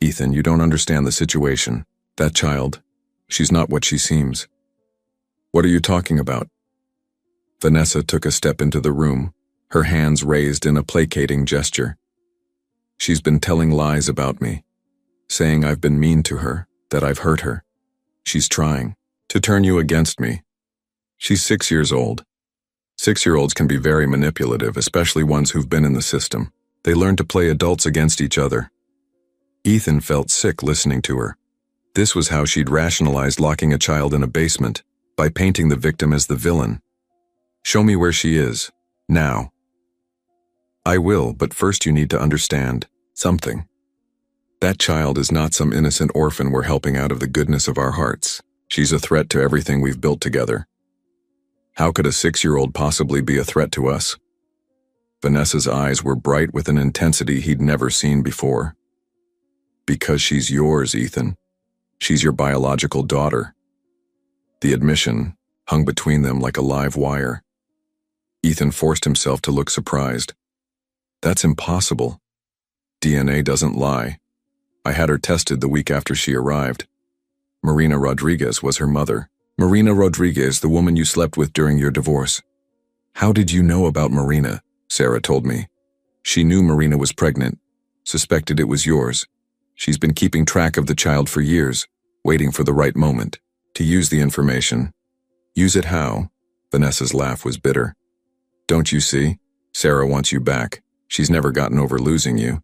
Ethan, you don't understand the situation. That child, she's not what she seems. What are you talking about? Vanessa took a step into the room, her hands raised in a placating gesture. She's been telling lies about me, saying I've been mean to her, that I've hurt her. She's trying to turn you against me. She's 6 years old. 6-year-olds can be very manipulative, especially ones who've been in the system. They learn to play adults against each other. Ethan felt sick listening to her. This was how she'd rationalized locking a child in a basement, by painting the victim as the villain. Show me where she is, now. I will, but first you need to understand something. That child is not some innocent orphan we're helping out of the goodness of our hearts. She's a threat to everything we've built together. How could a 6-year-old possibly be a threat to us? Vanessa's eyes were bright with an intensity he'd never seen before. Because she's yours, Ethan. She's your biological daughter. The admission hung between them like a live wire. Ethan forced himself to look surprised. That's impossible. DNA doesn't lie. I had her tested the week after she arrived. Marina Rodriguez was her mother. Marina Rodriguez, the woman you slept with during your divorce. How did you know about Marina? Sarah told me. She knew Marina was pregnant, suspected it was yours. She's been keeping track of the child for years, waiting for the right moment to use the information. Use it how? Vanessa's laugh was bitter. Don't you see? Sarah wants you back. She's never gotten over losing you.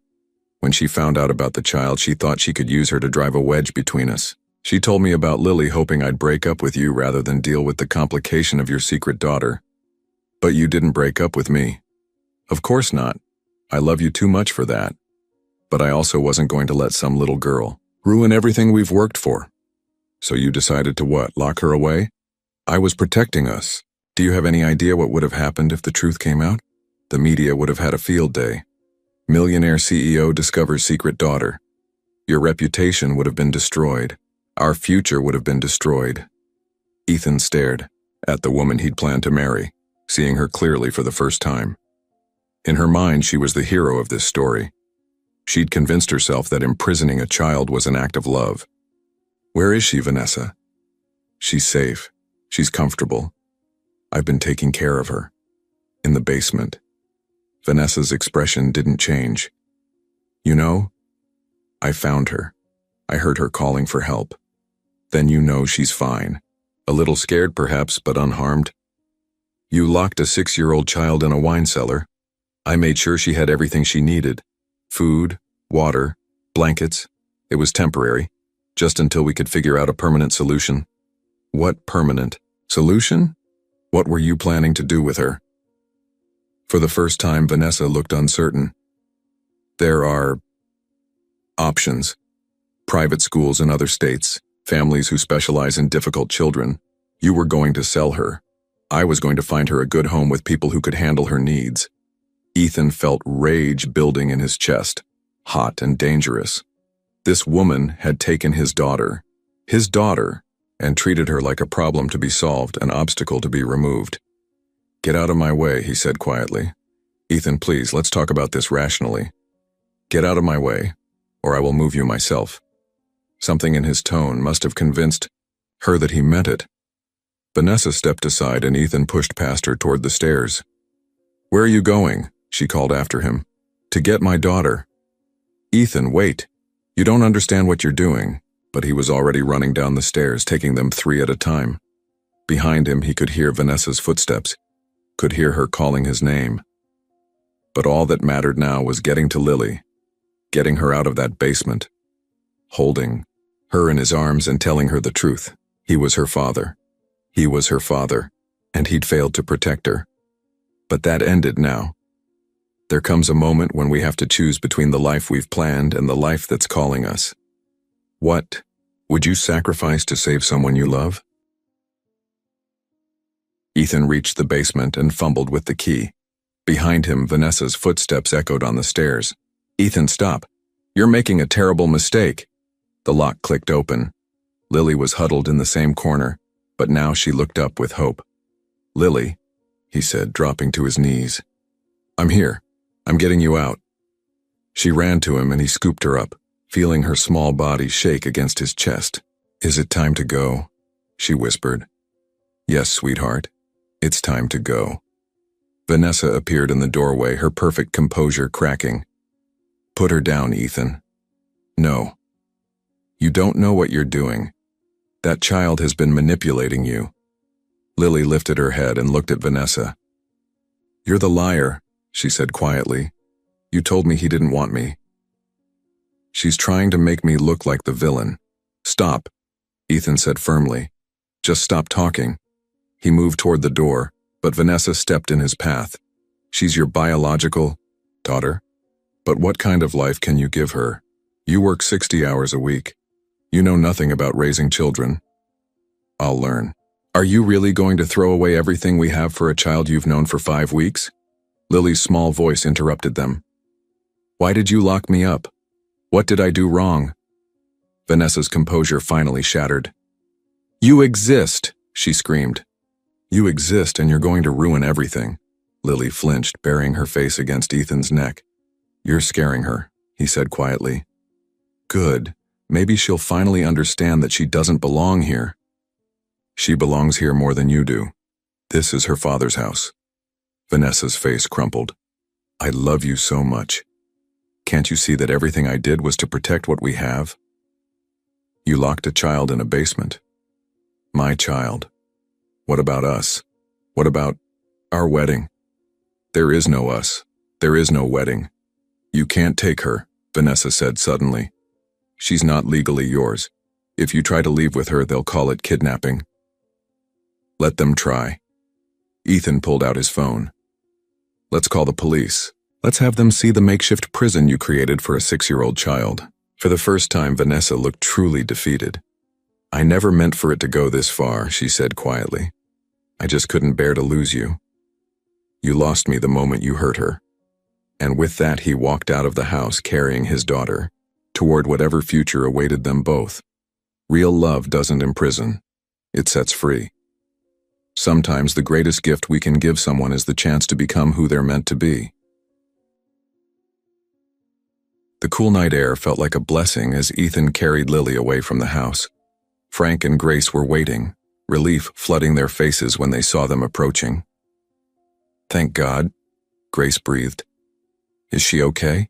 When she found out about the child, she thought she could use her to drive a wedge between us. She told me about Lily, hoping I'd break up with you rather than deal with the complication of your secret daughter. But you didn't break up with me. Of course not. I love you too much for that. But I also wasn't going to let some little girl ruin everything we've worked for. So you decided to what, lock her away? I was protecting us. Do you have any idea what would have happened if the truth came out? The media would have had a field day. Millionaire CEO discovers secret daughter. Your reputation would have been destroyed. Our future would have been destroyed. Ethan stared at the woman he'd planned to marry, seeing her clearly for the first time. In her mind, she was the hero of this story. She'd convinced herself that imprisoning a child was an act of love. Where is she, Vanessa? She's safe. She's comfortable. I've been taking care of her. In the basement. Vanessa's expression didn't change. You know, I found her. I heard her calling for help. Then you know she's fine. A little scared perhaps, but unharmed. You locked a 6-year-old child in a wine cellar. I made sure she had everything she needed. Food, water, blankets. It was temporary, just until we could figure out a permanent solution. What permanent solution? What were you planning to do with her? For the first time, Vanessa looked uncertain. There are options. Private schools in other states, families who specialize in difficult children. You were going to sell her. I was going to find her a good home with people who could handle her needs. Ethan felt rage building in his chest, hot and dangerous. This woman had taken his daughter, and treated her like a problem to be solved, an obstacle to be removed. Get out of my way, he said quietly. Ethan, please, let's talk about this rationally. Get out of my way, or I will move you myself. Something in his tone must have convinced her that he meant it. Vanessa stepped aside and Ethan pushed past her toward the stairs. Where are you going? She called after him. To get my daughter. Ethan, wait. You don't understand what you're doing. But he was already running down the stairs, taking them 3 at a time. Behind him, he could hear Vanessa's footsteps, could hear her calling his name. But all that mattered now was getting to Lily, getting her out of that basement, holding her in his arms and telling her the truth. He was her father. He was her father, and he'd failed to protect her. But that ended now. There comes a moment when we have to choose between the life we've planned and the life that's calling us. What would you sacrifice to save someone you love? Ethan reached the basement and fumbled with the key. Behind him, Vanessa's footsteps echoed on the stairs. Ethan, stop. You're making a terrible mistake. The lock clicked open. Lily was huddled in the same corner, but now she looked up with hope. Lily, he said, dropping to his knees. I'm here. I'm getting you out. She ran to him and he scooped her up, feeling her small body shake against his chest. Is it time to go? She whispered. Yes, sweetheart. It's time to go. Vanessa appeared in the doorway, her perfect composure cracking. Put her down, Ethan. No. You don't know what you're doing. That child has been manipulating you. Lily lifted her head and looked at Vanessa. You're the liar, she said quietly. You told me he didn't want me. She's trying to make me look like the villain. Stop, Ethan said firmly. Just stop talking. He moved toward the door, but Vanessa stepped in his path. She's your biological daughter? But what kind of life can you give her? You work 60 hours a week. You know nothing about raising children. I'll learn. Are you really going to throw away everything we have for a child you've known for 5 weeks? Lily's small voice interrupted them. Why did you lock me up? What did I do wrong? Vanessa's composure finally shattered. You exist, she screamed. You exist and you're going to ruin everything. Lily flinched, burying her face against Ethan's neck. "You're scaring her," he said quietly. "Good. Maybe she'll finally understand that she doesn't belong here." "She belongs here more than you do. This is her father's house." Vanessa's face crumpled. "I love you so much. Can't you see that everything I did was to protect what we have? You locked a child in a basement. My child. What about us? What about our wedding?" "There is no us. There is no wedding. You can't take her," Vanessa said suddenly. "She's not legally yours. If you try to leave with her, they'll call it kidnapping." "Let them try." Ethan pulled out his phone. "Let's call the police. Let's have them see the makeshift prison you created for a 6-year-old child." For the first time, Vanessa looked truly defeated. "I never meant for it to go this far," she said quietly. "I just couldn't bear to lose you. You lost me the moment you hurt her." And with that, he walked out of the house carrying his daughter, toward whatever future awaited them both. Real love doesn't imprison. It sets free. Sometimes the greatest gift we can give someone is the chance to become who they're meant to be. The cool night air felt like a blessing as Ethan carried Lily away from the house. Frank and Grace were waiting, relief flooding their faces when they saw them approaching. "Thank God," Grace breathed. "Is she okay?"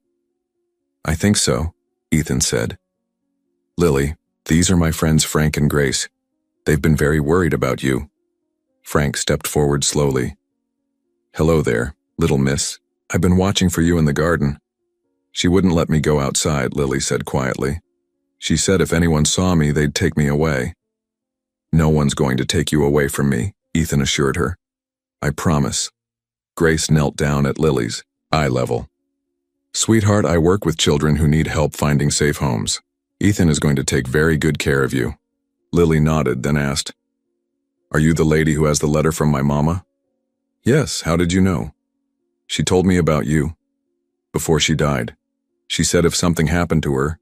"I think so," Ethan said. "Lily, these are my friends Frank and Grace. They've been very worried about you." Frank stepped forward slowly. "Hello there, little miss. I've been watching for you in the garden." "She wouldn't let me go outside," Lily said quietly. "She said if anyone saw me, they'd take me away." "No one's going to take you away from me," Ethan assured her. "I promise." Grace knelt down at Lily's eye level. "Sweetheart, I work with children who need help finding safe homes. Ethan is going to take very good care of you." Lily nodded, then asked, "Are you the lady who has the letter from my mama?" "Yes, how did you know?" "She told me about you. Before she died. She said if something happened to her,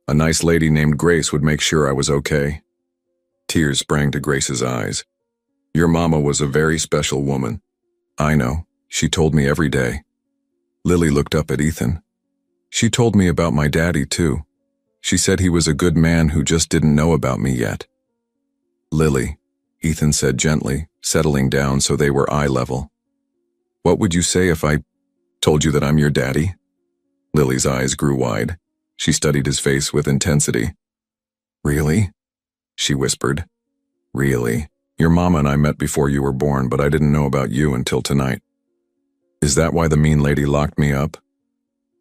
a nice lady named Grace would make sure I was okay." Tears sprang to Grace's eyes. "Your mama was a very special woman." "I know. She told me every day." Lily looked up at Ethan. "She told me about my daddy, too. She said he was a good man who just didn't know about me yet." "Lily," Ethan said gently, settling down so they were eye level. "What would you say if I told you that I'm your daddy?" Lily's eyes grew wide. She studied his face with intensity. "Really?" she whispered. "Really? Your mama and I met before you were born, but I didn't know about you until tonight. Is that why the mean lady locked me up?"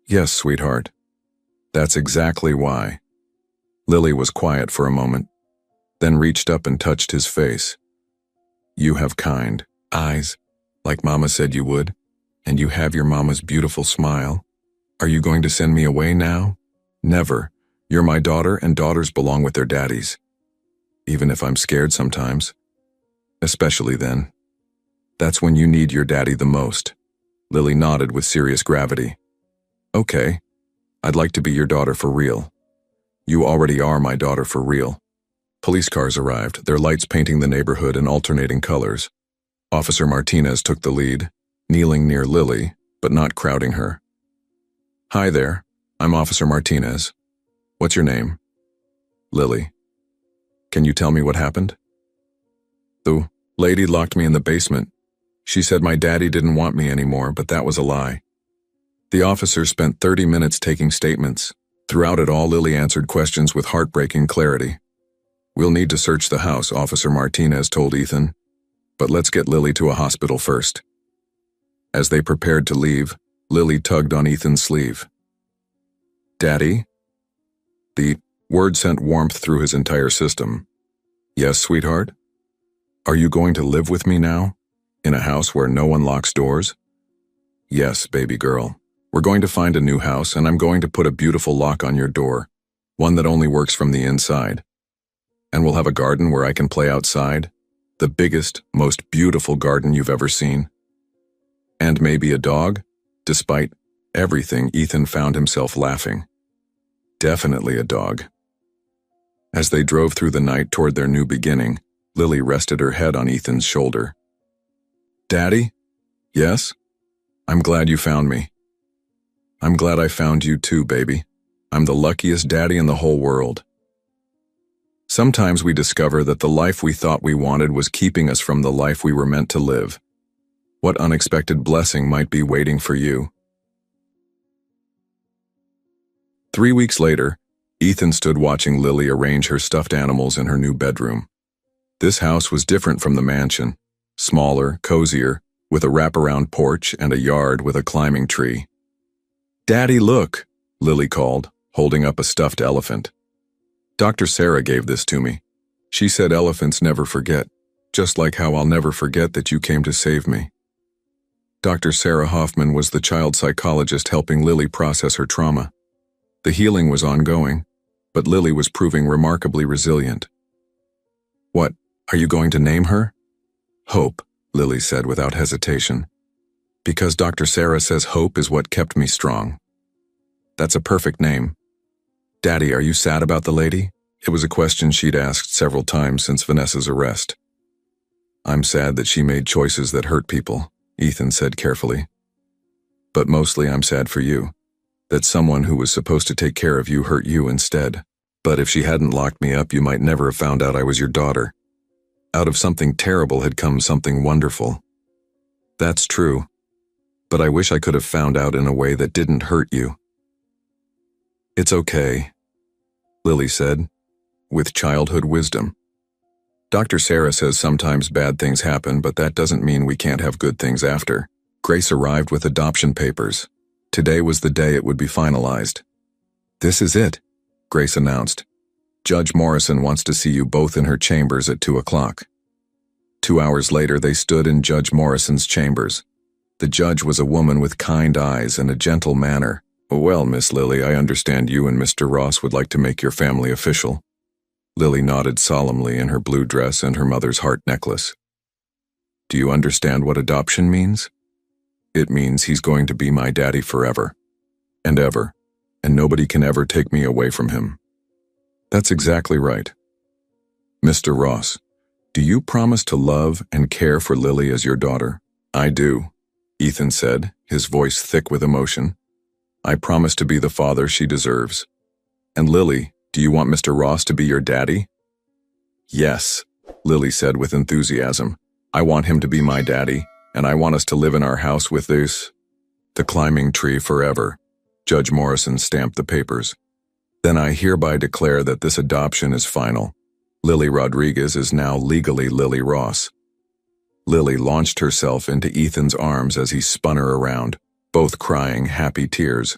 "Yes, sweetheart. That's exactly why." Lily was quiet for a moment, then reached up and touched his face. "You have kind eyes, like Mama said you would, and you have your mama's beautiful smile. Are you going to send me away now?" "Never. You're my daughter, and daughters belong with their daddies. Even if I'm scared sometimes. Especially then. That's when you need your daddy the most." Lily nodded with serious gravity. "Okay. I'd like to be your daughter for real. You already are my daughter for real." Police cars arrived, their lights painting the neighborhood in alternating colors. Officer Martinez took the lead, kneeling near Lily, but not crowding her. "Hi there. I'm Officer Martinez. What's your name?" "Lily." "Can you tell me what happened?" "The lady locked me in the basement. She said my daddy didn't want me anymore, but that was a lie." The officer spent 30 minutes taking statements. Throughout it all, Lily answered questions with heartbreaking clarity. "We'll need to search the house," Officer Martinez told Ethan. "But let's get Lily to a hospital first." As they prepared to leave, Lily tugged on Ethan's sleeve. "Daddy?" The word sent warmth through his entire system. "Yes, sweetheart? Are you going to live with me now? In a house where no one locks doors?" "Yes, baby girl. We're going to find a new house, and I'm going to put a beautiful lock on your door, one that only works from the inside. And we'll have a garden where I can play outside, the biggest, most beautiful garden you've ever seen. And maybe a dog?" Despite everything, Ethan found himself laughing. "Definitely a dog." As they drove through the night toward their new beginning, Lily rested her head on Ethan's shoulder. "Daddy?" "Yes? I'm glad you found me." I'm glad I found you too, baby. I'm the luckiest daddy in the whole world. Sometimes we discover that the life we thought we wanted was keeping us from the life we were meant to live. What unexpected blessing might be waiting for you? 3 weeks later, Ethan stood watching Lily arrange her stuffed animals in her new bedroom. This house was different from the mansion, smaller, cozier, with a wraparound porch and a yard with a climbing tree. "Daddy, look," Lily called, holding up a stuffed elephant. "Dr. Sarah gave this to me. She said elephants never forget, just like how I'll never forget that you came to save me." Dr. Sarah Hoffman was the child psychologist helping Lily process her trauma. The healing was ongoing, but Lily was proving remarkably resilient. "What, are you going to name her?" "Hope," Lily said without hesitation. "Because Dr. Sarah says hope is what kept me strong." "That's a perfect name." "Daddy, are you sad about the lady?" It was a question she'd asked several times since Vanessa's arrest. "I'm sad that she made choices that hurt people," Ethan said carefully. "But mostly I'm sad for you, that someone who was supposed to take care of you hurt you instead. But if she hadn't locked me up, you might never have found out I was your daughter. Out of something terrible had come something wonderful." "That's true, but I wish I could have found out in a way that didn't hurt you." "It's okay," Lily said, with childhood wisdom. "Dr. Sarah says sometimes bad things happen, but that doesn't mean we can't have good things after." Grace arrived with adoption papers. Today was the day it would be finalized. "This is it," Grace announced. "Judge Morrison wants to see you both in her chambers at 2 o'clock. 2 hours later, they stood in Judge Morrison's chambers. The judge was a woman with kind eyes and a gentle manner. "Well, Miss Lily, I understand you and Mr. Ross would like to make your family official." Lily nodded solemnly in her blue dress and her mother's heart necklace. "Do you understand what adoption means?" "It means he's going to be my daddy forever and ever, and nobody can ever take me away from him." "That's exactly right." "Mr. Ross, do you promise to love and care for Lily as your daughter?" "I do," Ethan said, his voice thick with emotion. "I promise to be the father she deserves." "And Lily, do you want Mr. Ross to be your daddy?" "Yes," Lily said with enthusiasm. "I want him to be my daddy, and I want us to live in our house with the climbing tree forever." Judge Morrison stamped the papers. "Then I hereby declare that this adoption is final. Lily Rodriguez is now legally Lily Ross." Lily launched herself into Ethan's arms as he spun her around, both crying happy tears.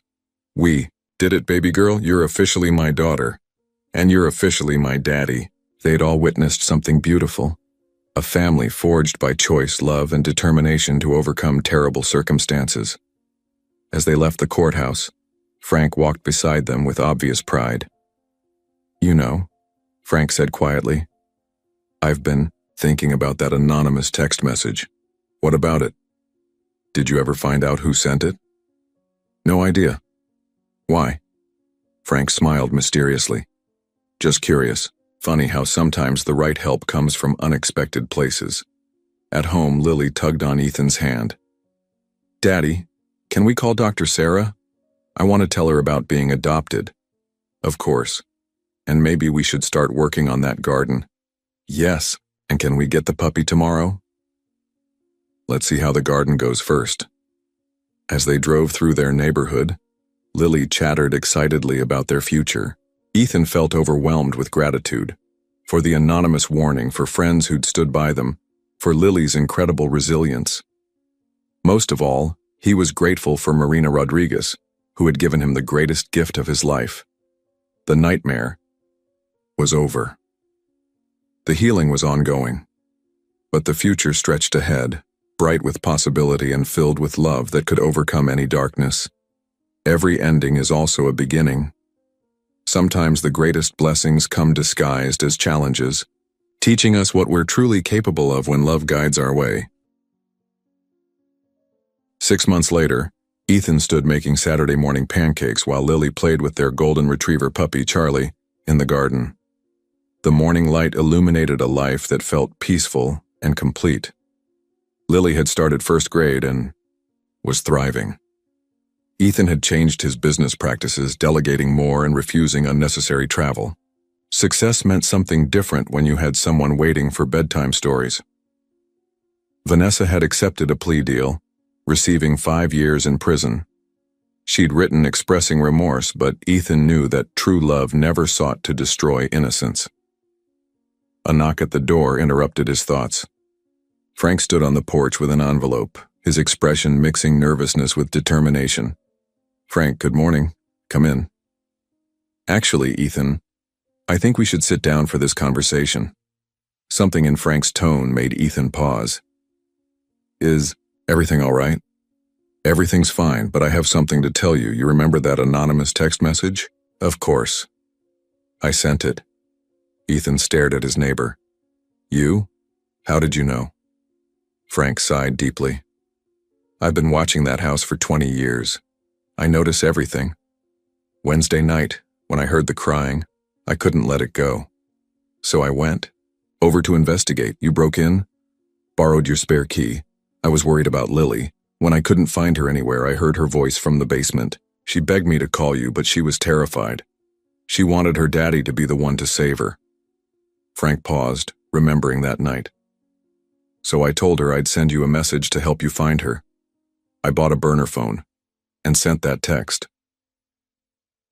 "We did it, baby girl. You're officially my daughter. And you're officially my daddy." They'd all witnessed something beautiful. A family forged by choice, love, and determination to overcome terrible circumstances. As they left the courthouse, Frank walked beside them with obvious pride. "You know," Frank said quietly, "I've been thinking about that anonymous text message." "What about it?" "Did you ever find out who sent it?" "No idea." "Why?" Frank smiled mysteriously. "Just curious. Funny how sometimes the right help comes from unexpected places." At home, Lily tugged on Ethan's hand. "Daddy, can we call Dr. Sarah? I want to tell her about being adopted." "Of course. And maybe we should start working on that garden." "Yes, and can we get the puppy tomorrow?" "Let's see how the garden goes first." As they drove through their neighborhood, Lily chattered excitedly about their future. Ethan felt overwhelmed with gratitude for the anonymous warning, for friends who'd stood by them, for Lily's incredible resilience. Most of all, he was grateful for Marina Rodriguez, who had given him the greatest gift of his life. The nightmare was over. The healing was ongoing, but the future stretched ahead, bright with possibility and filled with love that could overcome any darkness. Every ending is also a beginning. Sometimes the greatest blessings come disguised as challenges, teaching us what we're truly capable of when love guides our way. 6 months later, Ethan stood making Saturday morning pancakes while Lily played with their golden retriever puppy, Charlie, in the garden. The morning light illuminated a life that felt peaceful and complete. Lily had started first grade and was thriving. Ethan had changed his business practices, delegating more and refusing unnecessary travel. Success meant something different when you had someone waiting for bedtime stories. Vanessa had accepted a plea deal, receiving 5 years in prison. She'd written expressing remorse, but Ethan knew that true love never sought to destroy innocence. A knock at the door interrupted his thoughts. Frank stood on the porch with an envelope, his expression mixing nervousness with determination. "Frank, good morning. Come in." "Actually, Ethan, I think we should sit down for this conversation." Something in Frank's tone made Ethan pause. "Is everything all right?" "Everything's fine, but I have something to tell you. You remember that anonymous text message?" "Of course. I sent it." Ethan stared at his neighbor. "You? How did you know?" Frank sighed deeply. "I've been watching that house for 20 years. I notice everything. Wednesday night, when I heard the crying, I couldn't let it go. So I went over to investigate. You broke in, borrowed your spare key. I was worried about Lily. When I couldn't find her anywhere, I heard her voice from the basement. She begged me to call you, but she was terrified. She wanted her daddy to be the one to save her." Frank paused, remembering that night. "So I told her I'd send you a message to help you find her. I bought a burner phone and sent that text."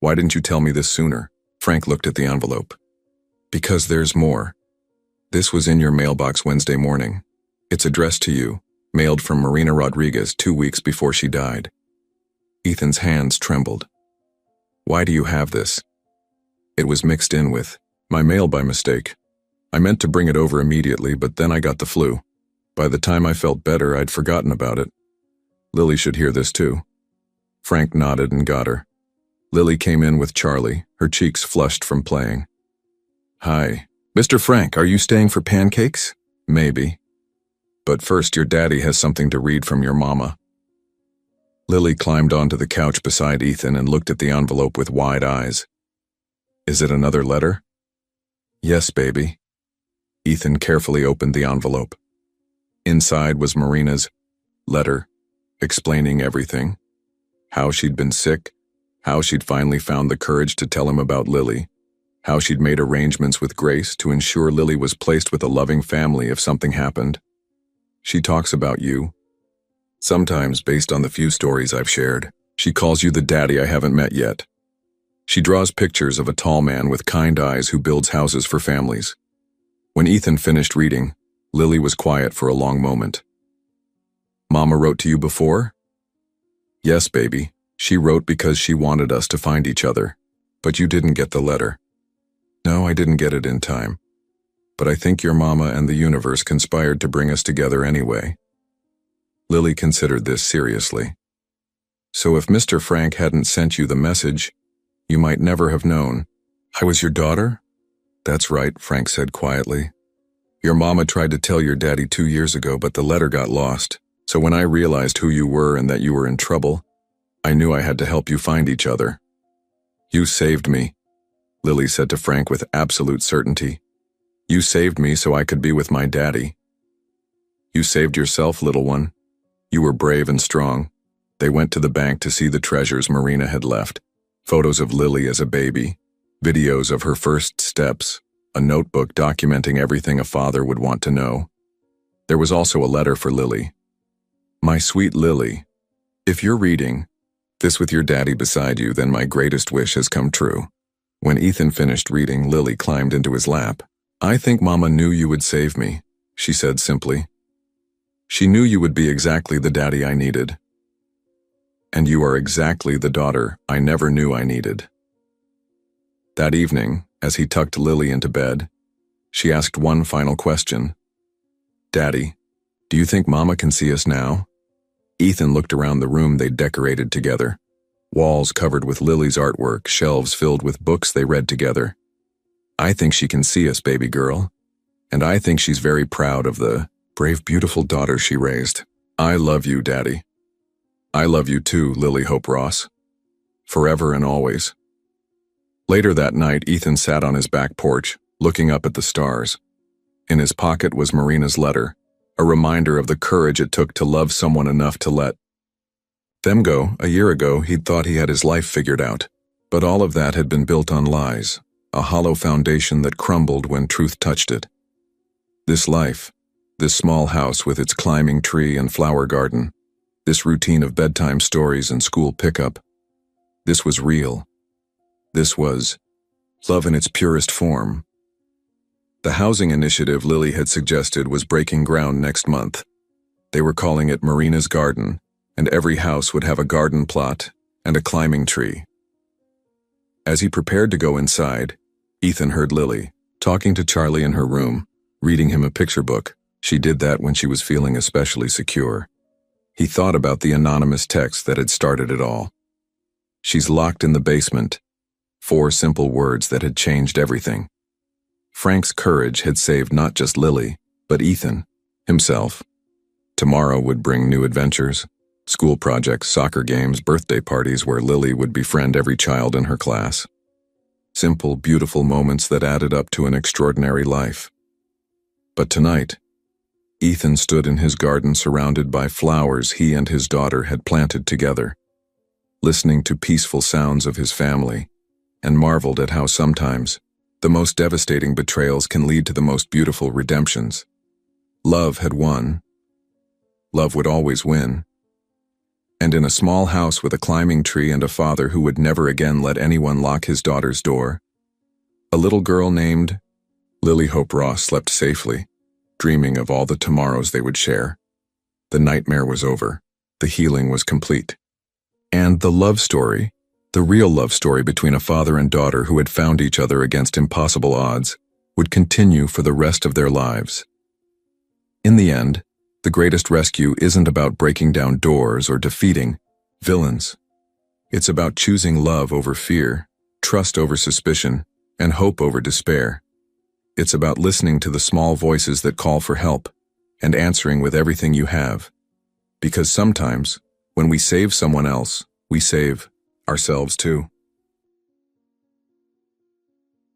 "Why didn't you tell me this sooner?" Frank looked at the envelope. "Because there's more. This was in your mailbox Wednesday morning. It's addressed to you, mailed from Marina Rodriguez 2 weeks before she died." Ethan's hands trembled. "Why do you have this?" "It was mixed in with my mail by mistake. I meant to bring it over immediately, but then I got the flu. By the time I felt better, I'd forgotten about it. Lily should hear this too." Frank nodded and got her. Lily came in with Charlie, her cheeks flushed from playing. "Hi. Mr. Frank, are you staying for pancakes?" "Maybe. But first, your daddy has something to read from your mama." Lily climbed onto the couch beside Ethan and looked at the envelope with wide eyes. "Is it another letter?" "Yes, baby." Ethan carefully opened the envelope. Inside was Marina's letter, explaining everything. How she'd been sick, how she'd finally found the courage to tell him about Lily, how she'd made arrangements with Grace to ensure Lily was placed with a loving family if something happened. She talks about you. Sometimes, based on the few stories I've shared, she calls you the daddy I haven't met yet. She draws pictures of a tall man with kind eyes who builds houses for families. When Ethan finished reading, Lily was quiet for a long moment. "Mama wrote to you before?" "Yes, baby. She wrote because she wanted us to find each other. But you didn't get the letter." "No, I didn't get it in time. But I think your mama and the universe conspired to bring us together anyway." Lily considered this seriously. "So if Mr. Frank hadn't sent you the message, you might never have known I was your daughter?" "That's right," Frank said quietly. "Your mama tried to tell your daddy 2 years ago, but the letter got lost. So when I realized who you were and that you were in trouble, I knew I had to help you find each other." "You saved me," Lily said to Frank with absolute certainty. "You saved me so I could be with my daddy." "You saved yourself, little one. You were brave and strong." They went to the bank to see the treasures Marina had left. Photos of Lily as a baby, videos of her first steps, a notebook documenting everything a father would want to know. There was also a letter for Lily. "My sweet Lily, if you're reading this with your daddy beside you, then my greatest wish has come true." When Ethan finished reading, Lily climbed into his lap. "I think Mama knew you would save me," she said simply. "She knew you would be exactly the daddy I needed. And you are exactly the daughter I never knew I needed." That evening, as he tucked Lily into bed, she asked one final question. "Daddy, do you think Mama can see us now?" Ethan looked around the room they'd decorated together. Walls covered with Lily's artwork, shelves filled with books they read together. "I think she can see us, baby girl. And I think she's very proud of the brave, beautiful daughter she raised. I love you, Daddy." "I love you too, Lily Hope Ross. Forever and always." Later that night, Ethan sat on his back porch, looking up at the stars. In his pocket was Marina's letter, a reminder of the courage it took to love someone enough to let A year ago, he'd thought he had his life figured out. But all of that had been built on lies, a hollow foundation that crumbled when truth touched it. This life, this small house with its climbing tree and flower garden, this routine of bedtime stories and school pickup, this was real. This was love in its purest form. The housing initiative Lily had suggested was breaking ground next month. They were calling it Marina's Garden, and every house would have a garden plot and a climbing tree. As he prepared to go inside, Ethan heard Lily talking to Charlie in her room, reading him a picture book. She did that when she was feeling especially secure. He thought about the anonymous text that had started it all. "She's locked in the basement." 4 simple words that had changed everything. Frank's courage had saved not just Lily, but Ethan, himself. Tomorrow would bring new adventures, school projects, soccer games, birthday parties where Lily would befriend every child in her class. Simple, beautiful moments that added up to an extraordinary life. But tonight, Ethan stood in his garden surrounded by flowers he and his daughter had planted together, listening to peaceful sounds of his family, and marveled at how sometimes the most devastating betrayals can lead to the most beautiful redemptions. Love had won. Love would always win. And in a small house with a climbing tree and a father who would never again let anyone lock his daughter's door, a little girl named Lily Hope Ross slept safely, dreaming of all the tomorrows they would share. The nightmare was over. The healing was complete. And the love story, the real love story between a father and daughter who had found each other against impossible odds, would continue for the rest of their lives. In the end, the greatest rescue isn't about breaking down doors or defeating villains. It's about choosing love over fear, trust over suspicion, and hope over despair. It's about listening to the small voices that call for help and answering with everything you have. Because sometimes, when we save someone else, we save ourselves too.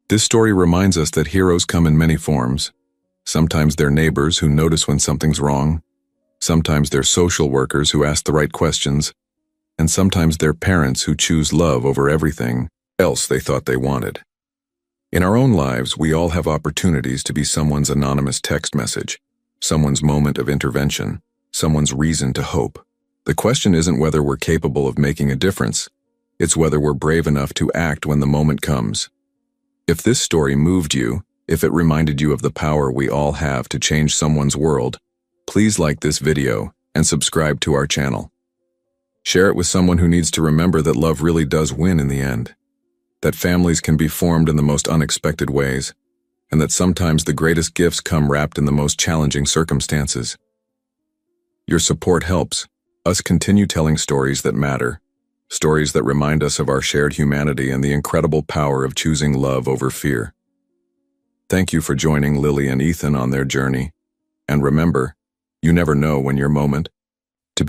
This story reminds us that heroes come in many forms. Sometimes they're neighbors who notice when something's wrong. Sometimes they're social workers who ask the right questions. And sometimes they're parents who choose love over everything else they thought they wanted. In our own lives, we all have opportunities to be someone's anonymous text message, someone's moment of intervention, someone's reason to hope. The question isn't whether we're capable of making a difference. It's whether we're brave enough to act when the moment comes. If this story moved you, if it reminded you of the power we all have to change someone's world, please like this video and subscribe to our channel. Share it with someone who needs to remember that love really does win in the end, that families can be formed in the most unexpected ways, and that sometimes the greatest gifts come wrapped in the most challenging circumstances. Your support helps us continue telling stories that matter, stories that remind us of our shared humanity and the incredible power of choosing love over fear. Thank you for joining Lily and Ethan on their journey. And remember, you never know when your moment